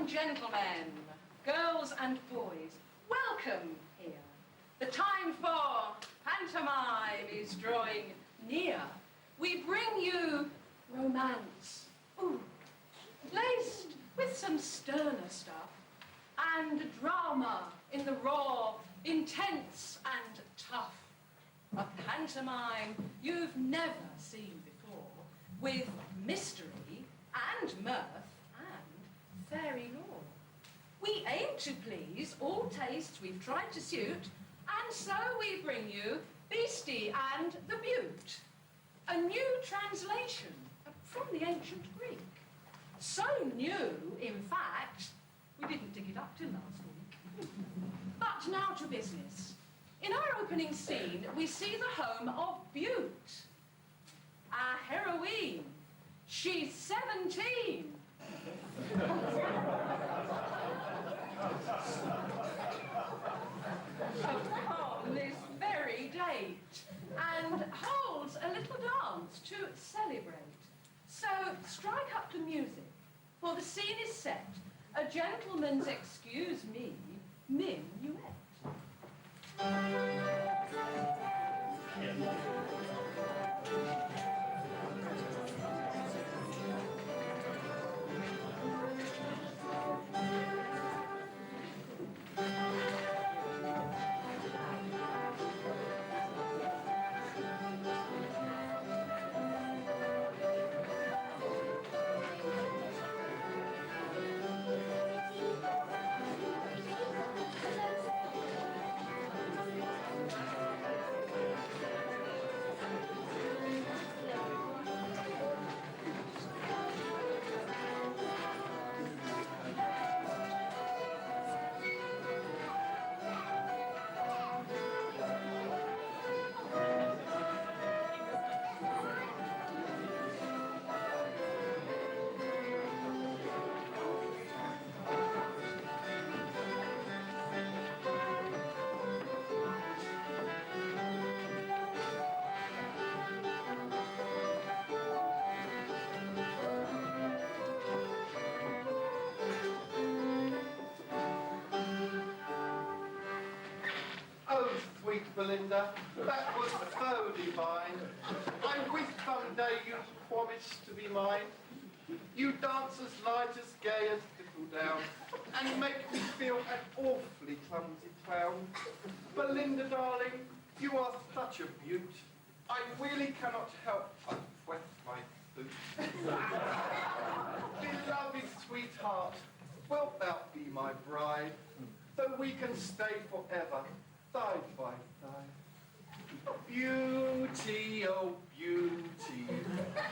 Gentlemen, girls and boys, welcome here. The time for pantomime is drawing near. We bring you romance, ooh, laced with some sterner stuff, and drama in the raw, intense and tough. A pantomime you've never seen before, with mystery and mirth, fairy lore. We aim to please all tastes we've tried to suit, and so we bring you Beastie and the Beaut, a new translation from the ancient Greek. So new, in fact, we didn't dig it up till last week. But now to business. In our opening scene, we see the home of Beaut, our heroine. She's 17. Upon this very date, and holds a little dance to celebrate. So strike up the music, for the scene is set, a gentleman's excuse me, minuet. Belinda, that was so divine. I'm with someday you promised to be mine. You dance as light, as gay as Thistledown, and make me feel an awfully clumsy clown. Belinda, darling, you are such a beaut. I really cannot help but wet my boot. Beloved sweetheart, wilt thou be my bride, so we can stay forever, side by side? Beauty, oh beauty,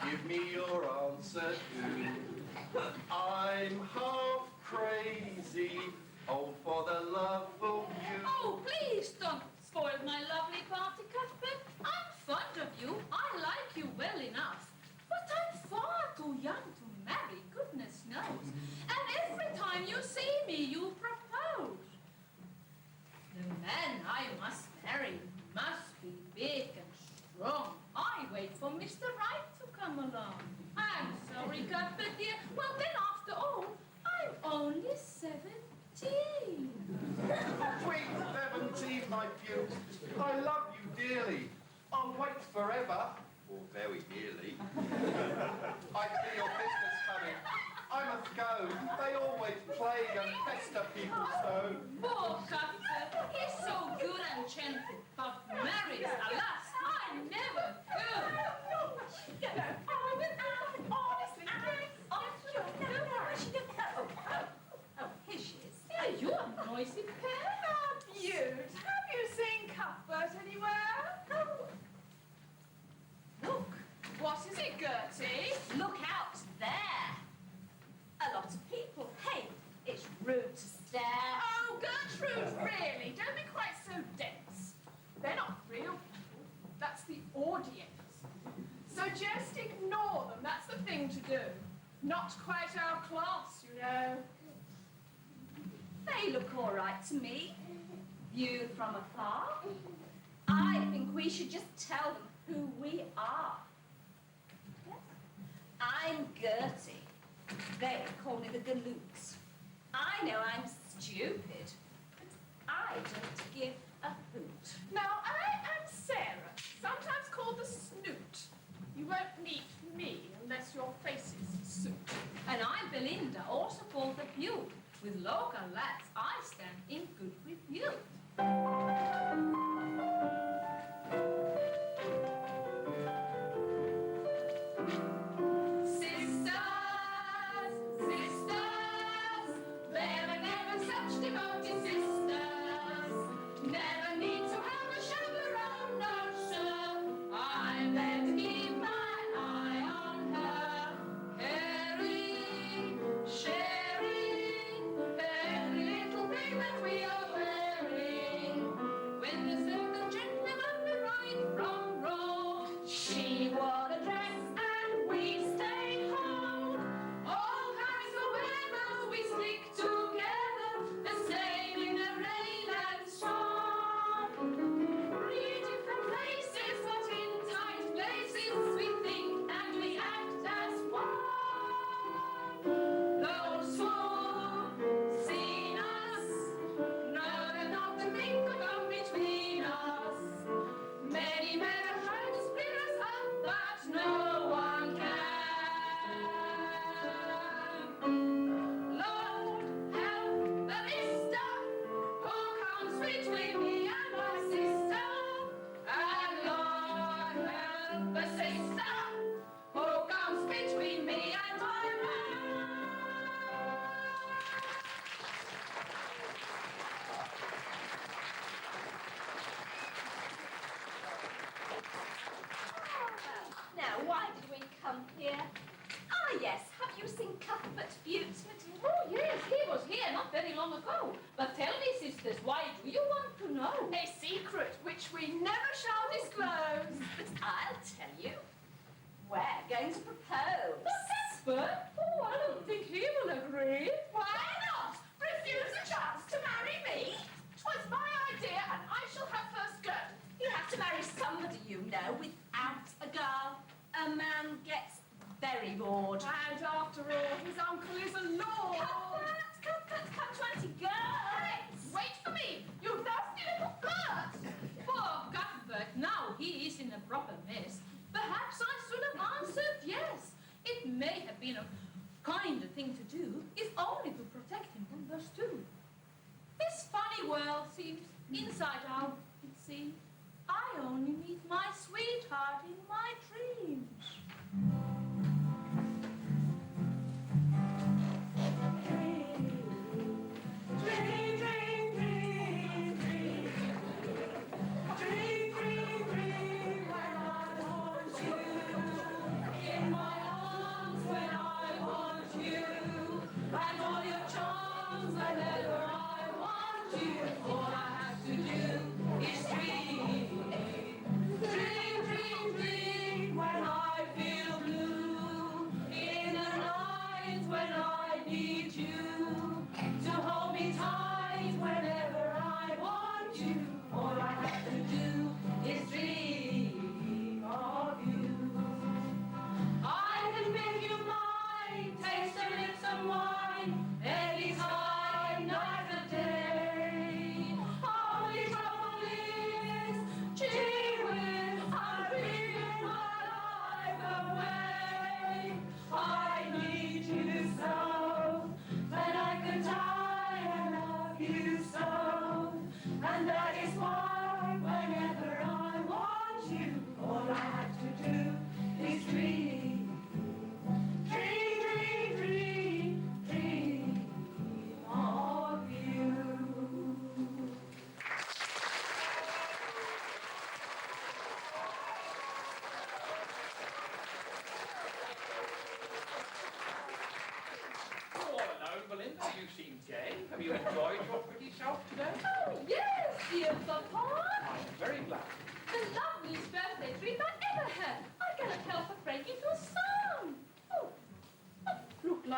give me your answer too. I'm half crazy, oh for the love of you. Oh, please don't spoil my lovely party, Cuthbert. I'm fond of you, I like you well enough. But I'm far too young to marry, goodness knows. And every time you see me, you propose. The man I must marry must be big and strong. I wait for Mr. Wright to come along. I'm sorry, Cuthbert dear. Well, then after all, I'm only 17. Sweet 17, my beaut. I love you dearly. I'll wait forever, or very dearly. I see your business coming. I must go. They always plague and pester people so. Poor Cuthbert, he's so good and gentle, but marries, alas, I never could. Oh, here she is. Are you a noisy pair? Ah, Beaut, have you seen Cuthbert anywhere? do. Not quite our class, you know. They look all right to me, viewed from afar. I think we should just tell them who we are. Yes? I'm Gertie. They call me the Galoots. I know I'm stupid, but I don't give a hoot. Now, I am Sarah, sometimes called the Snoot. You won't meet me unless your face is suit. And I'm Belinda, also called the Beaut. With local lads, I stand in good repute. Why did we come here? Ah, yes. Have you seen Cuthbert Beaut, Matilda? Oh, yes, he was here not very long ago. But tell me, sisters, why do you want to know? A secret which we never shall disclose. But I'll tell you. We're going to propose. But Cuthbert? Oh, I don't think he will agree. Why not? Refuse a chance to marry me? 'Twas my idea, and I shall have first go. You have to marry somebody you know without a girl. A man gets very bored. And after all, his uncle is a lord. Cuthbert, come 20 girls. Wait for me, you nasty little flirt. Poor Cuthbert, now he is in a proper mess. Perhaps I should have answered yes. It may have been a kinder thing to do, if only to protect him from those two. This funny world seems inside out, it seems. I only meet my sweetheart in my dreams. Dream, dream, dream, dream. Dream, dream, dream, when I want you. In my arms when I want you. And all your charms whenever I want you. All I have to do is dream. Dream.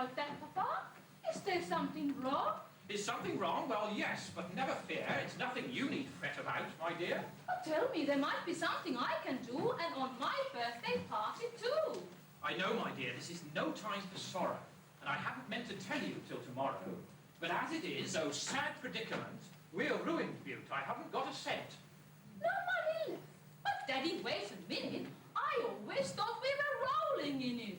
about that, Papa? Is there something wrong? Is something wrong? Well, yes, but never fear. It's nothing you need fret about, my dear. Oh, tell me, there might be something I can do, and on my birthday party, too. I know, my dear, this is no time for sorrow, and I hadn't meant to tell you till tomorrow. But as it is, oh sad predicament, we're ruined, Beaut. I haven't got a cent. No money left. But, Daddy, wait a minute. I always thought we were rolling in it.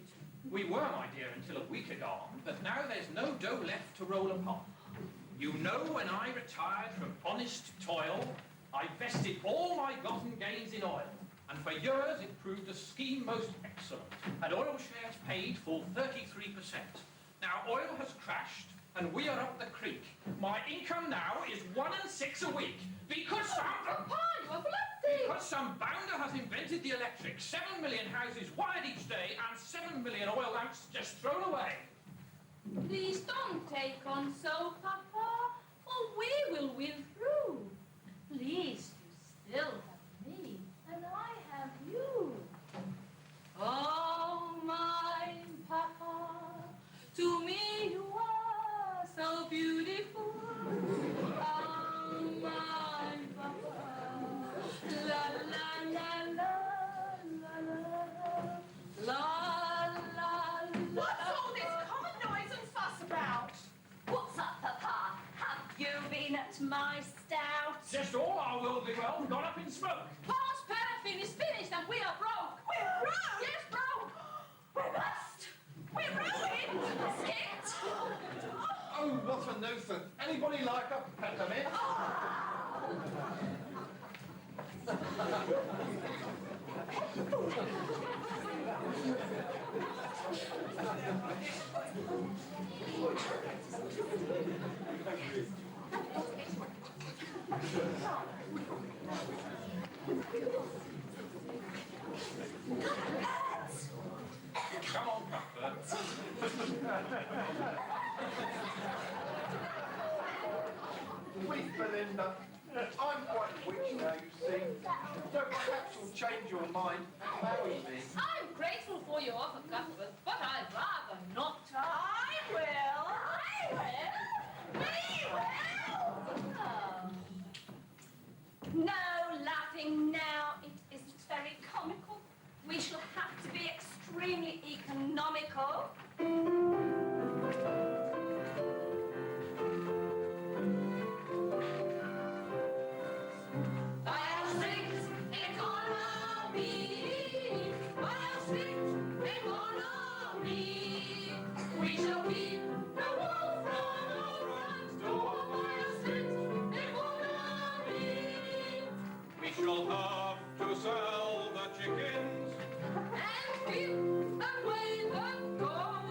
We were, my dear, until a week agone, but now there's no dough left to roll upon. You know when I retired from honest toil, I vested all my gotten gains in oil, and for years it proved a scheme most excellent, and oil shares paid full 33%. Now oil has crashed, and we are up the creek. My income now is 1 and 6 a week, because Papa, you are bloody! some bounder has invented the electric. 7 million houses wired each day, and 7 million oil lamps just thrown away. Please don't take on so, Papa, or we will win through. Please, you still have me, and I have you. Oh, my Papa, to me you are so beautiful. Oh, my Papa, la la la la la la la la. What's all this common noise and fuss about? What's up, Papa? Have you been at my stout? Just all our worldly wealth gone up in smoke. Paul's paraffin is finished and we are broke. We're broke! Yes, broke. We're bust! We're ruined! Skint! Oh, what a nuisance. Anybody like a peppermint? Come on, Cuthbert. Please, Belinda. I'm quite rich now, you see. So perhaps you'll change your mind and marry me. I'm grateful for your offer, Cuthbert, but I'd rather not. I will! We will! Oh. No laughing now. It isn't very comical. We shall have to be extremely economical. We shall keep the wall from our front door by a strict economy. We shall have to sell the chickens. And give away the gold.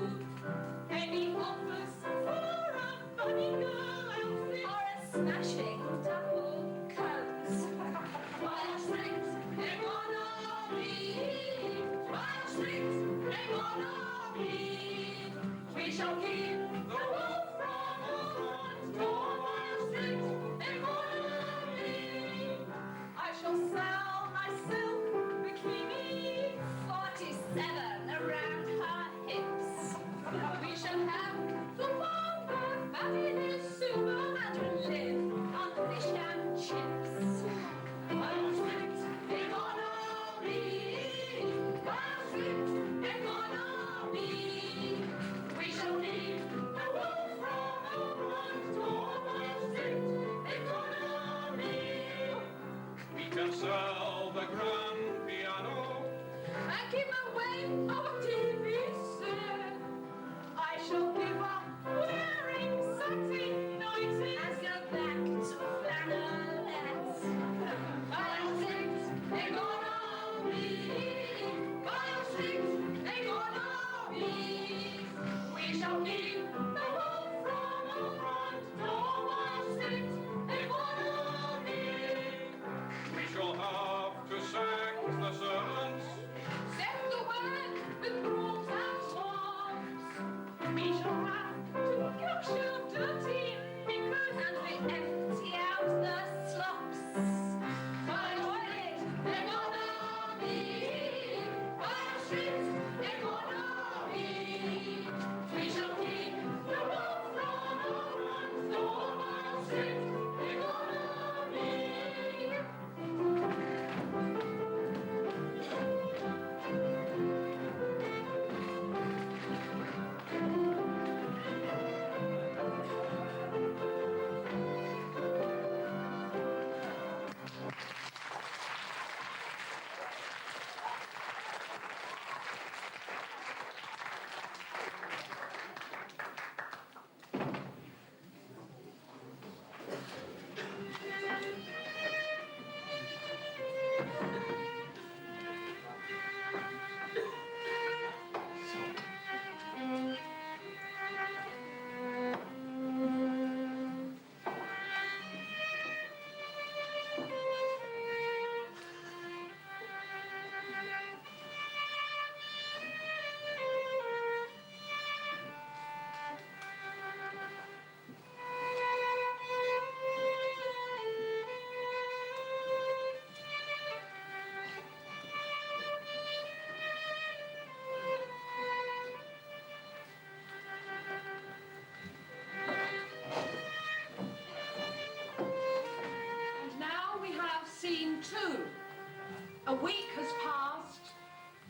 A week has passed.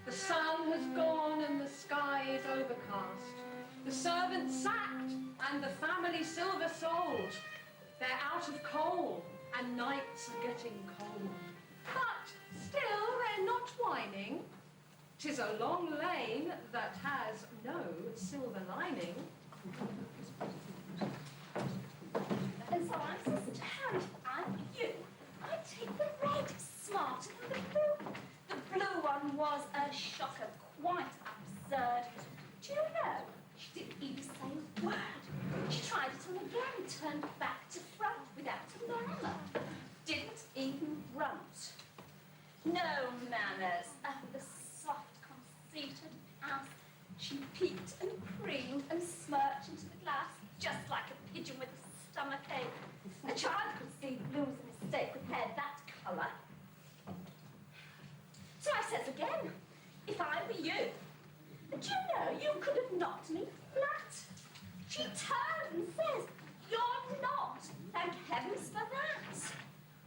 The sun has gone and the sky is overcast. The servants sacked and the family silver sold. They're out of coal and nights are getting cold. But still they're not whining. 'Tis a long lane that has no silver lining. And so I says to Harry, I'm you. I take the red, smarter than the blue. The blue one was a shocker, quite absurd. Do you know, she didn't even say a word. She tried it on again, turned back to front without a murmur. Didn't even grunt. No manners. The soft, conceited ass. She peeked and preened and smirched into the glass, just like a pigeon with a stomachache. A child could see blue was a mistake with hair that colour. So I says again, if I were you, do you know you could have knocked me flat? She turned and says, you're not. Thank heavens for that.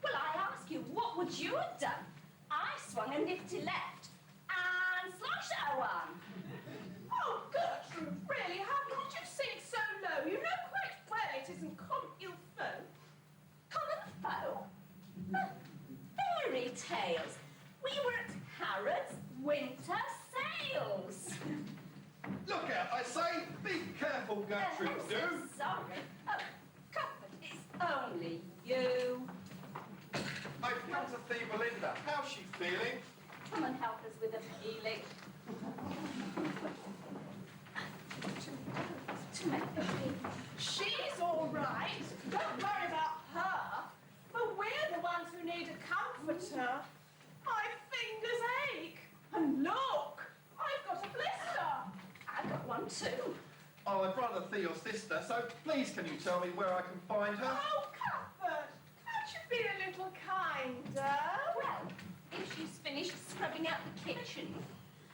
Well, I ask you, what would you have done? I swung a nifty left and sloshed her one. Oh, Gertrude, really, how could you sink so low? You know quite well it isn't comme il faut. Common foe? Fairy tales. We were at Harrod's winter sales. Look out, I say! Be careful, Gertrude, I'm do! so sorry. Oh, Cuthbert, it's only you. I've come to see Belinda. How's she feeling? Come and help us with a healing. Too many. She's all right. Don't worry about her. But we're the ones who need a comforter. My fingers ache. And look, I've got a blister. I've got one too. Oh, I'd rather see your sister, so please can you tell me where I can find her? Oh, Cuthbert, can't you be a little kinder? Well, if she's finished scrubbing out the kitchen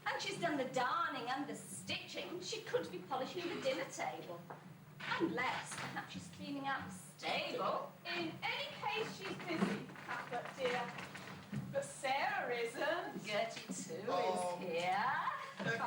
and she's done the darning and the stitching, she could be polishing the dinner table. Unless perhaps she's cleaning out the stable. In any case, she's busy, Cuthbert, dear. But Sarah isn't. Gertie too Oh. is here.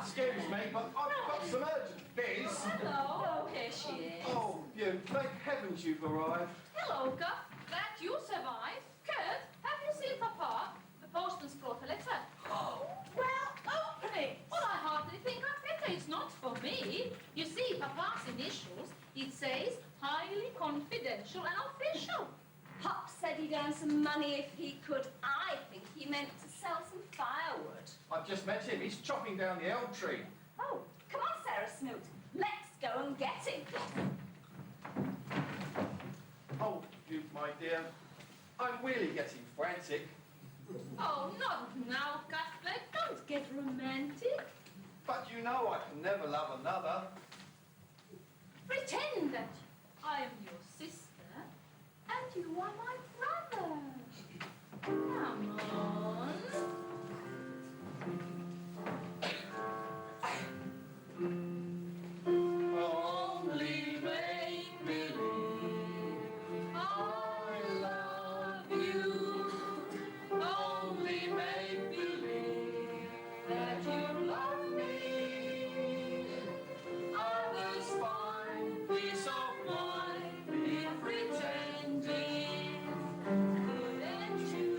Excuse me, but I've got some urgent biz. Hello. Oh, here she is. Oh, Beaut, thank heavens you've arrived. Hello, Guff. Glad you survived. Kurt, have you seen Papa? The postman's brought a letter. Well, open it. Well, I hardly think I'd better. It's not for me. You see, Papa's initials, it says highly confidential and official. Pop said he'd earn some money if he could. I think he meant to sell some firewood. I've just met him. He's chopping down the elm tree. Oh, come on, Sarah Snoot. Let's go and get him. Oh, Beaut, my dear, I'm really getting frantic. Oh, not now, Cuthbert. Don't get romantic. But you know I can never love another. Pretend that I am your sister and you are my brother. Come on. Only make believe I love you. only make believe that you love me. Others find peace of mind in pretending. Couldn't you,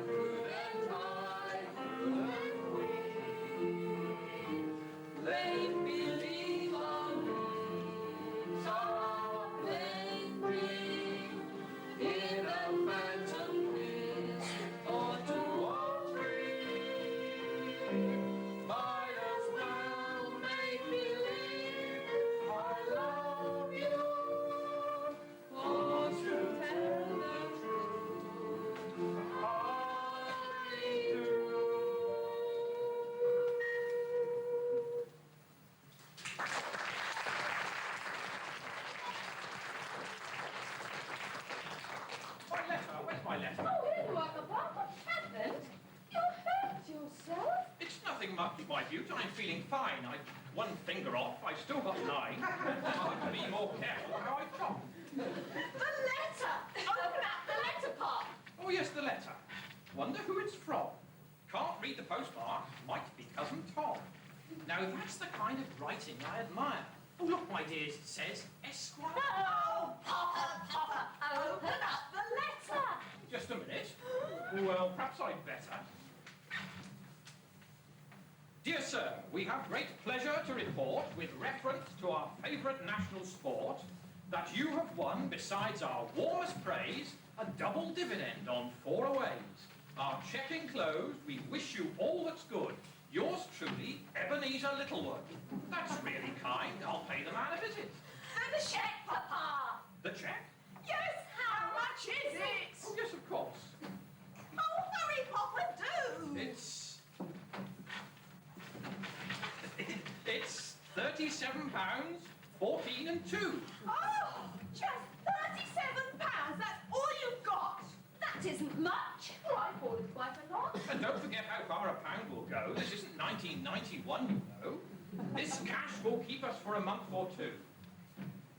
couldn't I, couldn't we? They believe on me, so they bring in a phantom mist or two or three. Might as well make believe I love you, or to tell the truth, I do. My letter, where's my letter? Oh, here you are, Papa. What happened? You hurt yourself. It's nothing much, my Beaut. I'm feeling fine. One finger off. I've still got 9. I'd be more careful how I chop. The letter. Open up the letter, Pop. Oh, yes, the letter. Wonder who it's from. Can't read the postmark. Might be Cousin Tom. Now, that's the kind of writing I admire. Oh, look, my dears, it says Esquire. Oh, Papa, open up the letter. Just a minute. Well, perhaps I'd better. Dear sir, we have great pleasure to report, with reference to our favourite national sport, that you have won, besides our warmest praise, a double dividend on 4 aways. Our cheque enclosed, we wish you all that's good. Yours truly, Ebenezer Littlewood. That's really kind. I'll pay the man a visit. And the cheque, Papa. The cheque? Yes, how much is it? Oh, yes, of course. Oh, hurry, Papa, do. It's £37, 14 and 2. Oh, just £37, that's all you've got. That isn't much. Oh, I thought it was quite a lot. And don't forget how far a pound will go. This isn't 1991, you know. This cash will keep us for a month or two.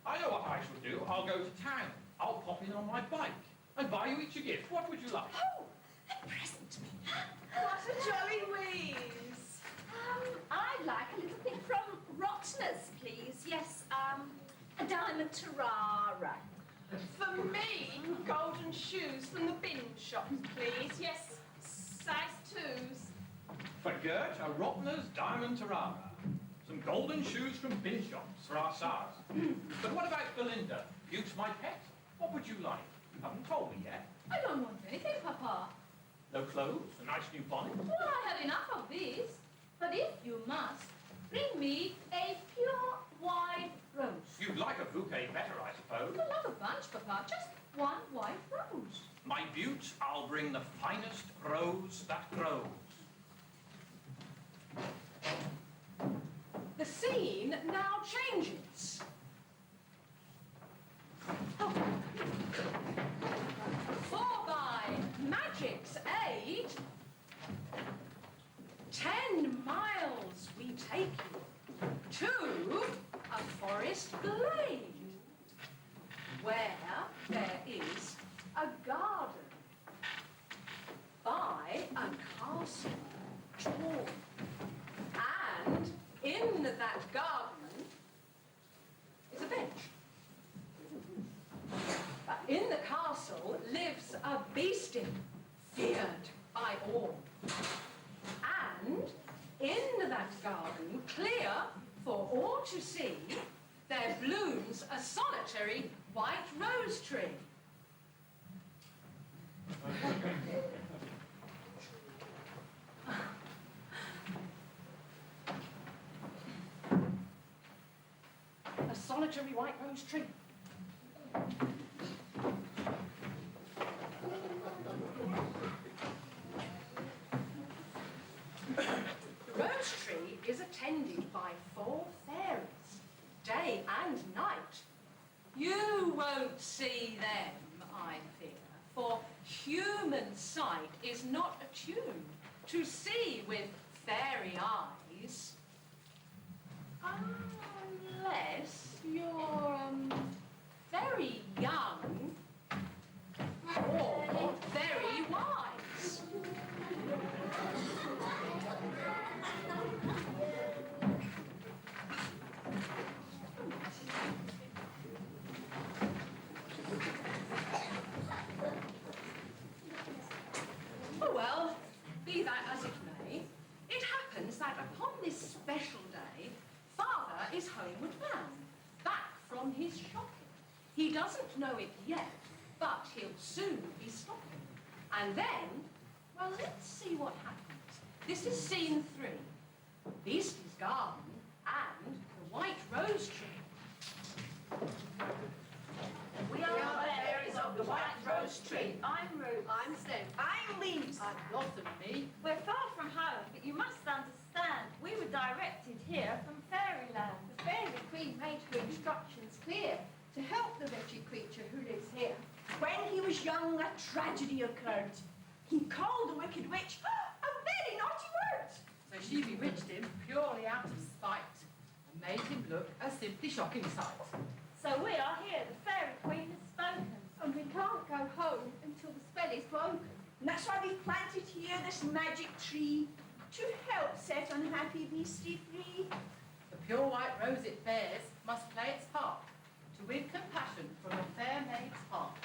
I know what I shall do. I'll go to town. I'll pop in on my bike and buy you each a gift. What would you like? Oh, a present to me. What a jolly wheeze. I'd like a little thing from Rotner's, please. Yes, a diamond tiara. For me, golden shoes from the bin shops, please. Yes, size 2s. For Gert, a Rotner's diamond tiara. Some golden shoes from bin shops for our SARS. But what about Belinda? Beaut's my pet. What would you like? You haven't told me yet. I don't want anything, Papa. No clothes? A nice new bonnet? Well, I have enough of these. But if you must, bring me a pure white rose. You'd like a bouquet better, I suppose. Well, not a bunch, Papa, just one white rose. My Beaut, I'll bring the finest rose that grows. The scene now changes. For by magic's aid, 10 miles we take you to a forest glade, where there is a garden by a castle tall, and in that garden is a bench. In the castle lives a Beastie, feared by all. And in that garden, clear for all to see, there blooms a solitary white rose tree. A solitary white rose tree. The rose tree is attended by 4 fairies, day and night. You won't see them, I fear, for human sight is not attuned to see with fairy eyes. Unless you're, very young or very wise. Oh well, be that as it may, it happens that upon this special day, Father is homeward bound, back from his shopping. He doesn't know it yet, but he'll soon be stopping. And then, well, let's see what happens. This is scene 3, Beastie's garden and the white rose tree. We are the fairies of the white rose tree. I'm Ruth. I'm Stem. I'm Leaves. I'm Blossom, me. We're far from home, but you must understand, we were directed here from fairyland. The fairy queen made her instructions clear to help the wretched creature who lives here. When he was young, a tragedy occurred. He called the wicked witch a very naughty word. So she bewitched him purely out of spite and made him look a simply shocking sight. So we are here, the fairy queen has spoken. And we can't go home until the spell is broken. And that's why we've planted here this magic tree to help set unhappy Beastie free. The pure white rose it bears must play its part to win compassion from a fair maid's heart.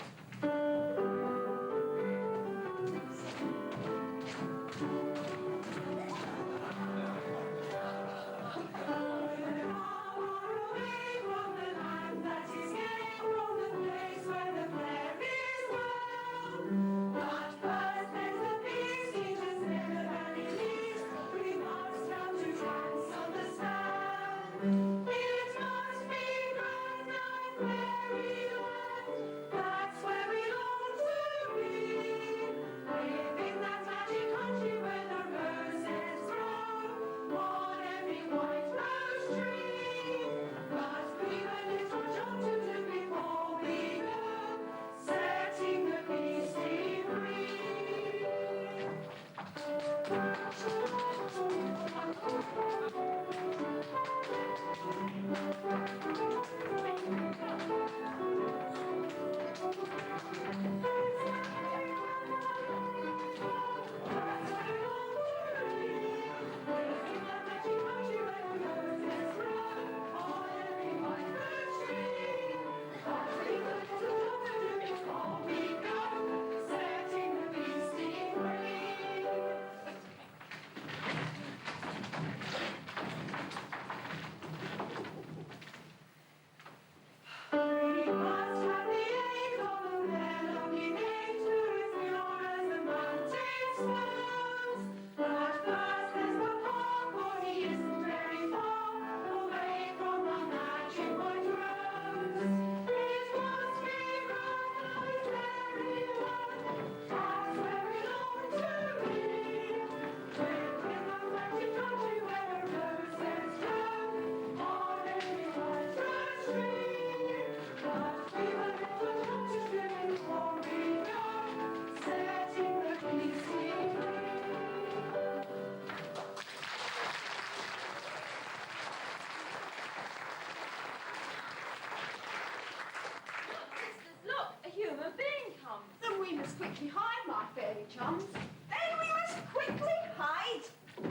Quickly hide, my fairy chums. Then we must quickly hide.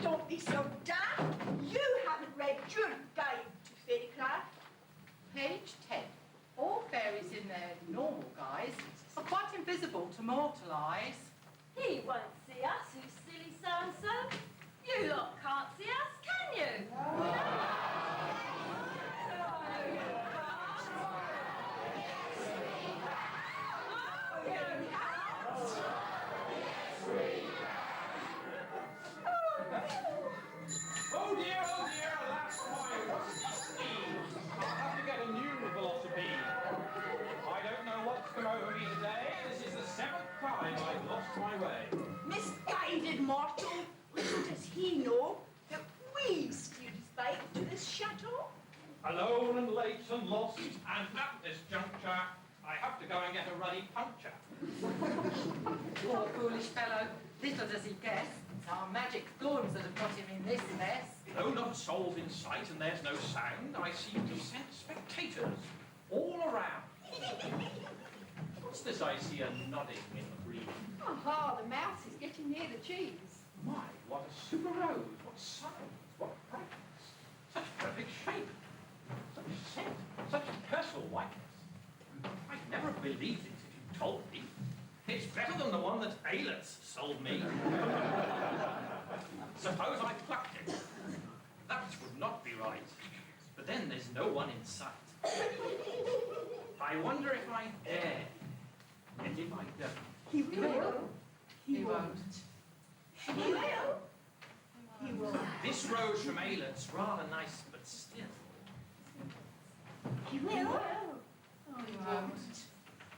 Don't be so daft. You haven't read your guide to fairycraft. Page 10. All fairies in their normal guise are quite invisible to mortal eyes. He won't see us, you silly so-and-so. You lot can't see us, can you? Oh dear, alas, my rusty steed. I'll have to get a new velocipede. I don't know what's come over me today. This is the 7th time I've lost my way. Misguided mortal. Little does he know that we steered his bike to this chateau. Alone and late and lost, and at this juncture, I have to go and get a ruddy puncture. Poor foolish fellow. Little does he guess. It's our magic thorns that have got him in this mess. Though not a soul's in sight and there's no sound, I seem to sense spectators all around. What's this I see a nodding in the breeze? Aha, the mouse is getting near the cheese. My, what a super rose, what size, what brightness, such perfect shape, such scent, such personal whiteness. I'd never have believed it if you told me. It's better than the one that Ailets sold me. Suppose I plucked it. That would not be right. But then there's no one in sight. I wonder if I dare. And if I don't. He will. He won't. He will. He will. This rose from Ailet's rather nice, but still. He will. He won't.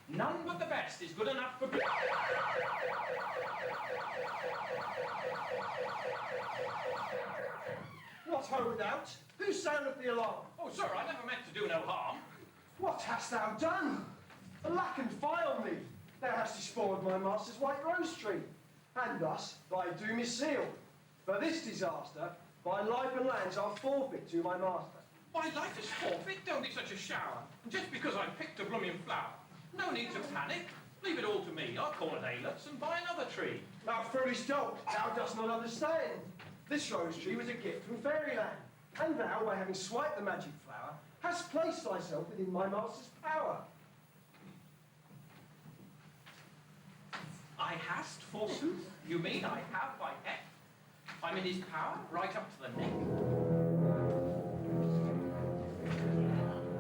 None but the best is good enough for me. What ho without? Who sounded the alarm? Oh, sir, I never meant to do no harm. What hast thou done? Alack and fie on thee! Thou hast despoiled my master's white rose tree, and thus thy doom is sealed. For this disaster, my life and lands are forfeit to my master. My life is forfeit, don't be such a shower. Just because I picked a blooming flower. No need to panic. Leave it all to me. I'll call it Aylets and buy another tree. Thou foolish dog, thou dost not understand. This rose tree was a gift from fairyland, and thou, by having swiped the magic flower, hast placed thyself within my master's power. I hast, forsooth? You mean I have by heck? I'm in his power, right up to the neck.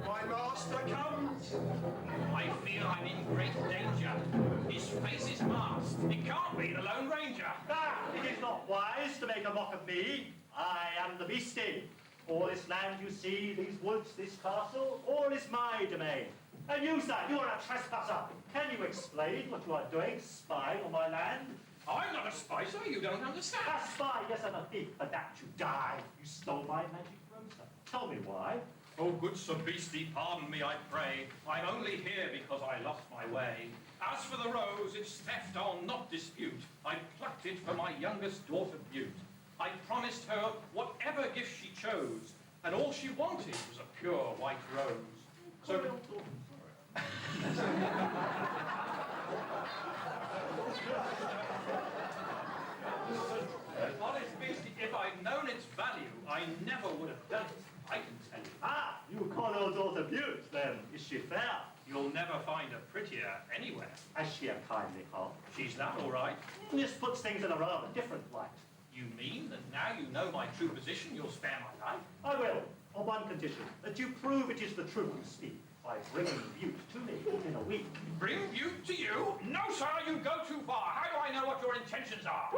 My master comes. I feel I'm in great danger. His face is masked. It can't be the Lone Ranger. Ah, it is not wise to make a mock of me. I am the Beastie. All this land you see, these woods, this castle, all is my domain. And you, sir, you are a trespasser. Can you explain what you are doing, spying on my land? I'm not a spy, sir. You don't understand. A spy, yes, I'm a thief, but that you die. You stole my magic rose, sir. Tell me why. Oh, good Sir Beastie, pardon me, I pray. I'm only here because I lost my way. As for the rose, its theft I'll not dispute. I plucked it for my youngest daughter, Beaut. I promised her whatever gift she chose, and all she wanted was a pure white rose. So... Honest Beastie, if I'd known its value, I never would have done it. I can tell you. Ah, you call your daughter Beaut, then. Is she fair? You'll never find a prettier anywhere. Has she a kindly heart? She's that all right. This puts things in a rather different light. You mean that now you know my true position, you'll spare my life? I will, on one condition, that you prove it is the truth you speak by bringing Beaut to me in a week. Bring Beaut to you? No, sir, you go too far. How do I know what your intentions are?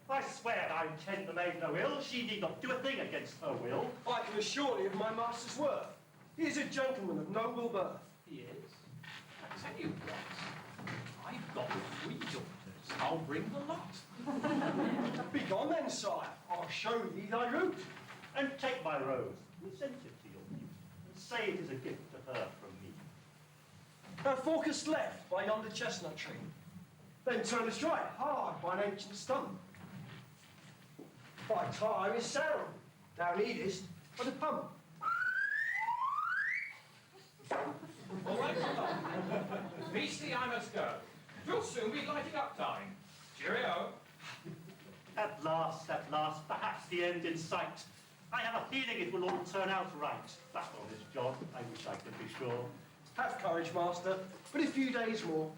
I swear I intend to make no ill. She need not do a thing against her will. I can assure thee of my master's worth. He is a gentleman of noble birth. He is. I tell you what, I've got 3 daughters. I'll bring the lot. Begone then, sire. I'll show thee thy route. And take my rose, present it to your Beaut, and say it is a gift to her from me. Thou forkest left by yonder chestnut tree. Then turnest right, hard by an ancient stump. Thy time is sound. Thou needest but a pump. All right, Beastie, I must go. 'Twill soon be lighting up time. Cheerio. At last, perhaps the end in sight. I have a feeling it will all turn out right. That on this job, I wish I could be sure. Have courage, master, but a few days more.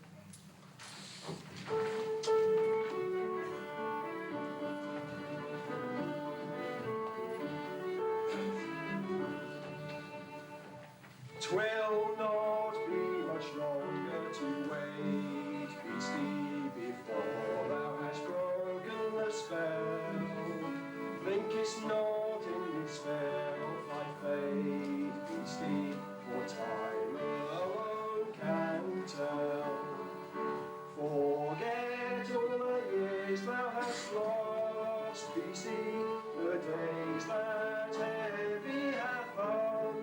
'Twill not be much longer to wait, Beastie, before thou hast broken the spell. Thinkest not in this spell thy fate, Beastie, for time alone can tell. Forget all the years thou hast lost, Beastie, the days that heavy have hung.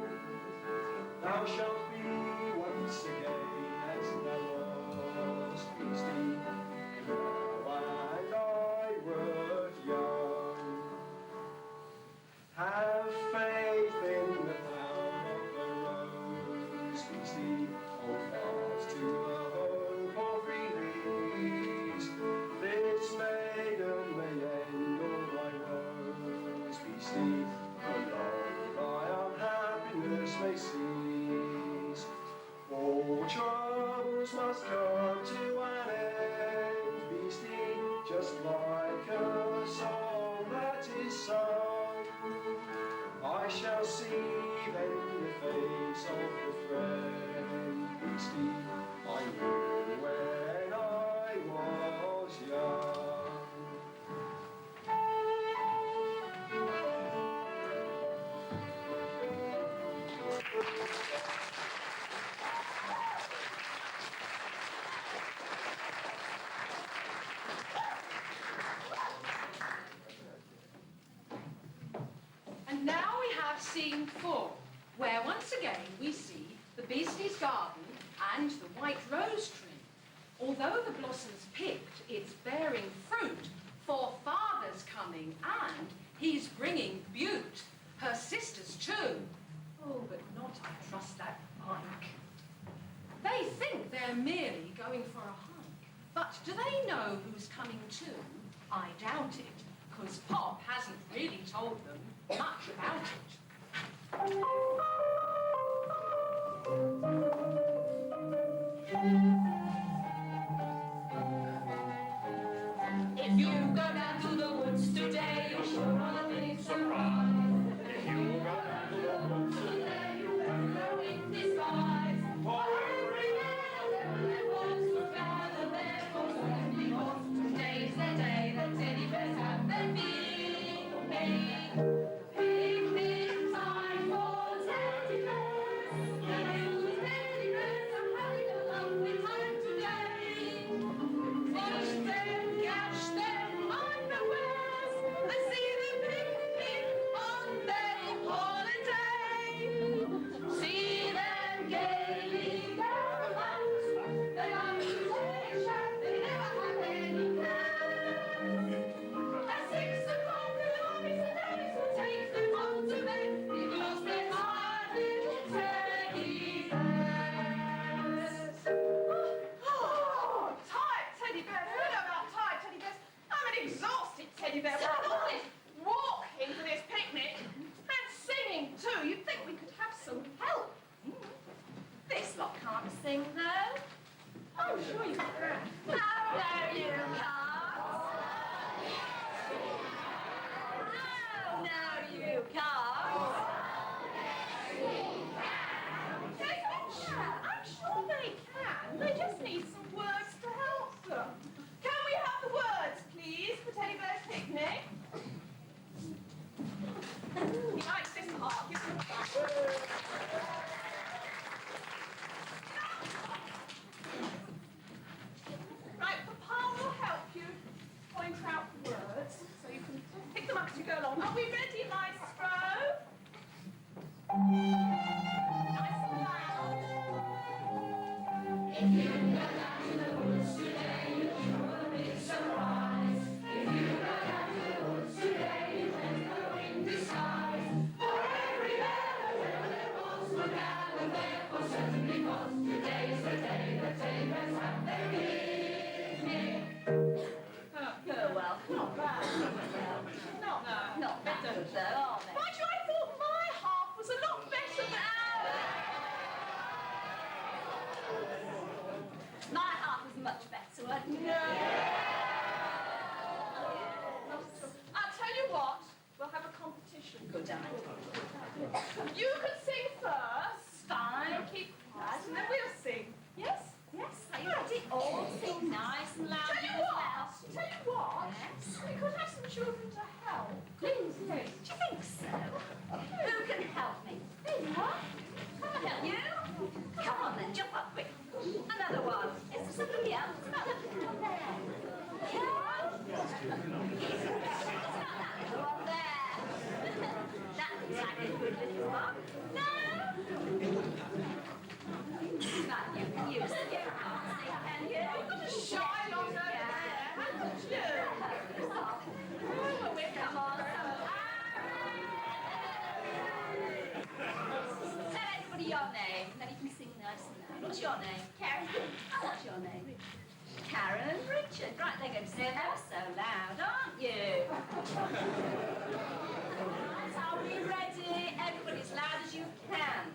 Thou shalt be once again as thou wast, Beastie, now and I wert young. Have faith in the power of the rose, Beastie, hold fast to the hope of release. This maiden may end all thy woes, Beastie, but long thy unhappiness may cease. All troubles must come to an end, Beastie, just like a song that is sung. I shall see then the face of the friend, Beastie, I knew when I was young. And now we have scene 4, where once again we see the Beastie's garden and the white rose tree. Although the blossom's picked, it's bearing fruit, for father's coming, and he's bringing Beaut, her sisters too. Oh, but not, I trust, that Mike. They think they're merely going for a hike. But do they know who's coming too? I doubt it, because Pop hasn't really told them much about it. If you go down to the woods today, you're sure of a big surprise. If you go down to the woods today, you won't go in disguise. For every was to gather there for Sunday was. Today's the day that teddy bears have their picnic. Picnic time for teddy bears. You teddy bears are having a lovely time today. Fish them, catch them unawares. I see them picnic on their holiday. See them gaily go about. They are impatient, they never have any plans. At 6 o'clock, the armies and daddies will take them on to bed because they're tired little teddy bears. Oh, tired teddy bears. Who know about tired teddy bears? I'm an exhausted teddy bear. With all this walking for this picnic and singing too, you'd think we could have some help. This lot can't sing, though. Oh, sure you can. How dare you, can't? No, you can't. They can. I'm sure they can. They just need some words to help them. Can we have the words, please, for Teddy Bear's picnic? He likes this part. Give him a clap. Right, Papa will help you point out the words so you can pick them up as you go along. Are we ready, Maestro? Nice and loud. If you go down to the woods today, you're sure a big surprise. If you go down to the woods today, you won't go in disguise. For every bear that there was will gather there for certain because today's the day that teddy bears have their picnic. Oh, well, Not bad. not that good, though, are they? Mind you, I thought my half was a lot better than ours. My half was much better, wasn't it? No. I'll tell you what, we'll have a competition. Good idea. You can sing first. Fine. You'll keep quiet, and then we'll sing. Yes? Yes, are you ready? All sing nice and loud Tell you as well. what, Yes. we could have some children to help. Please, do you think so? Who can help me? There you are. Come on, help you. Come on then, jump up quick. Another one. Is there somebody else? It's not that little one there. Yeah? It's not that little one there. That looks like a good little one. No? Right, you can use it. You can't sing, can you? You've got a shy lot over there, haven't you? Oh, well, we're Come on. Tell everybody your name, then you can sing nice and loud. What's your name? Karen. What's your name? Karen Richard. Right, they're going to sing ever so loud, aren't you? Right, are we ready? Everybody as loud as you can.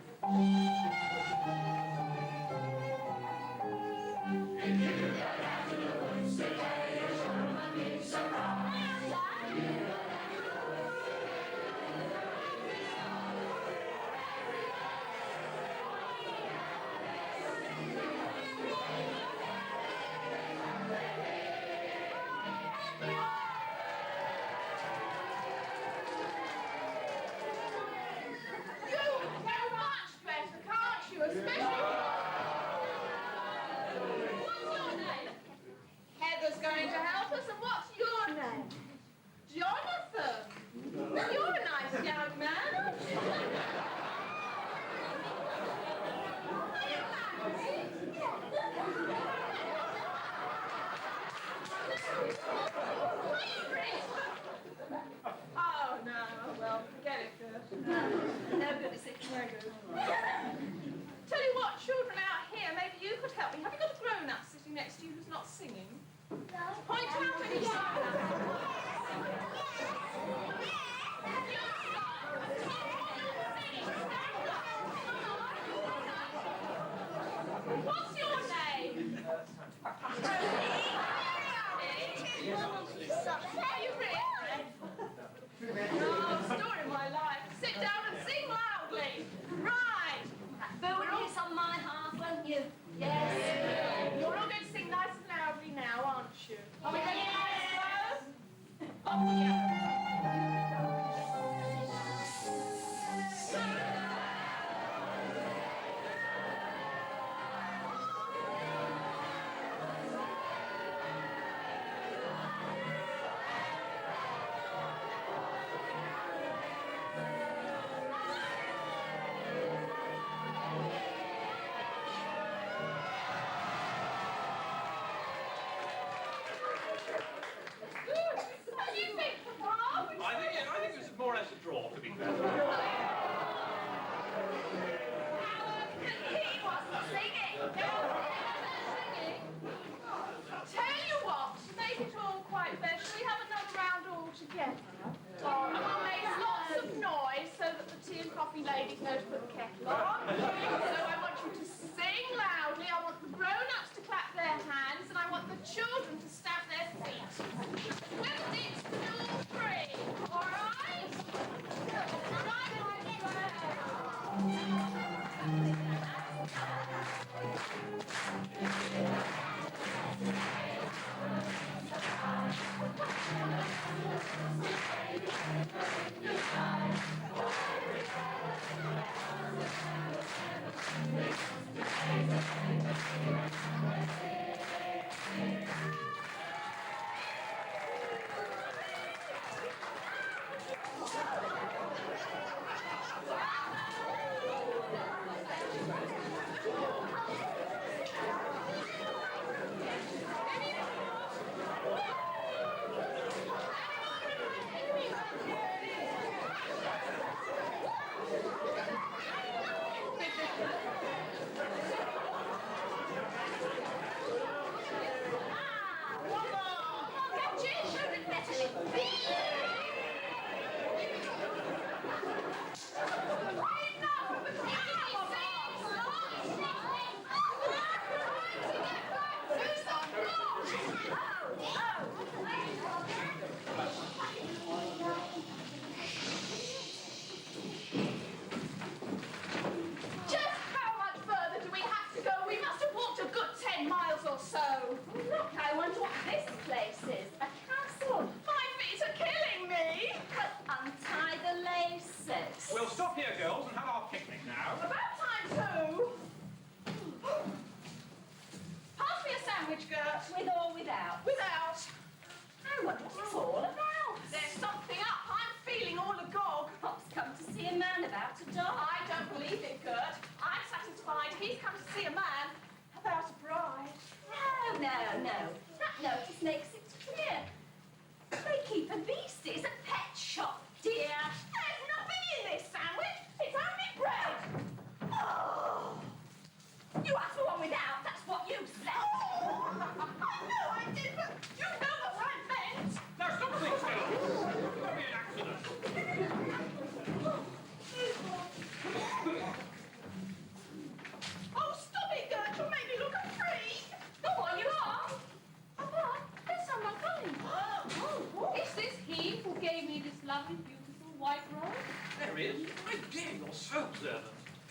Tell you what, children out here, maybe you could help me. Have you got a grown-up sitting sitting next to you who's not singing? No. Point out any sign. What's your name? Are you really? Oh, story of my life. Sit down and sing loudly. Right. Boo is on my half, won't you? Yes. You're all going to sing nice and loudly now, aren't you? Are we ready to go? Off we go. What do you think, Papa? I think it was more or less a draw, to be fair. He wasn't singing. Tell you what, to make it all quite fair, shall we have another round all together? And we'll make lots of noise so that the tea and coffee ladies know to put the kettle on. So I want you to sing loudly, I want the grown-ups to clap their hands, and I want the children to stamp their feet. We'll dance to all three, all right?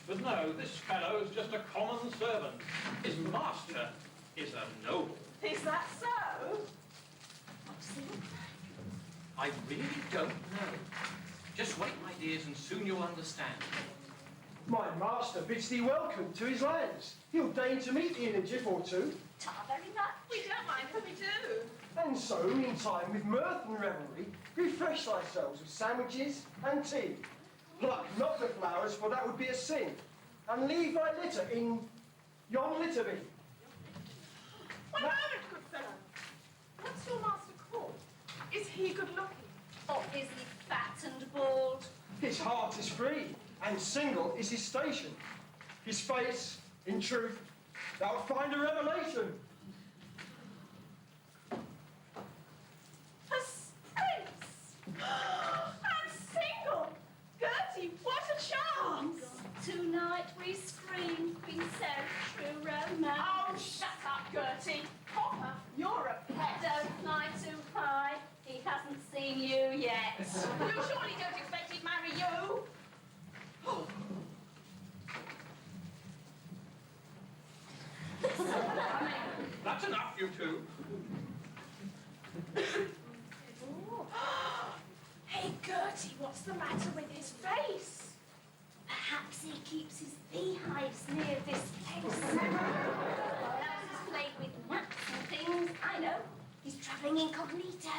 But no, this fellow is just a common servant. His master is a noble. Is that so? I really don't know. Just wait, my dears, and soon you'll understand. My master bids thee welcome to his lands. He'll deign to meet thee in a jiff or two. Ta very much. We don't mind if we do. And so, meantime, with mirth and revelry, refresh thyselves with sandwiches and tea. Pluck not the flowers, for that would be a sin. And leave thy litter in yon litter bin. One moment, good fellow. What's your master called? Is he good looking? Or is he fat and bald? His heart is free, and single is his station. His face, in truth, thou'lt find a revelation. the matter with his face? Perhaps he keeps his beehives near this place. Or else he's played with gnats and things. I know. He's travelling incognito.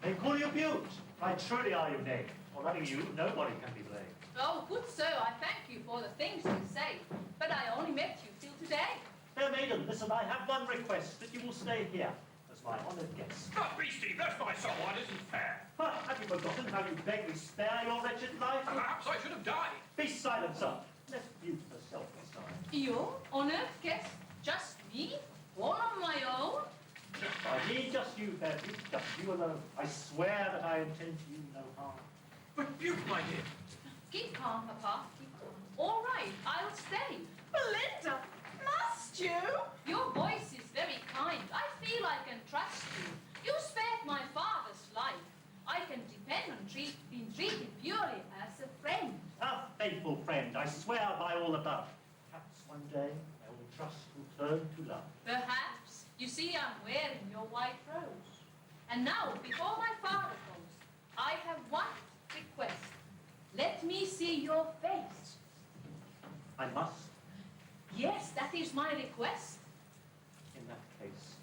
They call you Beaut. Right truly are you named. Or running you, nobody can be blamed. Oh, good sir, I thank you for the things you say, but I only met you till today. Fair maiden, listen, I have one request, that you will stay here as my honoured guest. But Beastie, bless my soul, that isn't fair. Huh, have you forgotten how you begged me spare your wretched life? Perhaps I should have died. Be silent, sir. Let Beaut herself decide. You, honored guest, just me, all on my own? I need just you, fair Beaut, just you alone. I swear that I intend to you no harm. But Beaut, my dear. Keep calm, Papa, keep calm. All right, I'll stay. Belinda, must you? Your voice is very kind. I feel I can trust you. You spared my father's life. I can depend on being treated purely as a friend. A faithful friend, I swear by all above. Perhaps one day I will trust will turn to love. Perhaps. You see, I'm wearing your white rose. And now, before my father comes, I have one request. Let me see your face. I must, Yes, that is my request. in that case.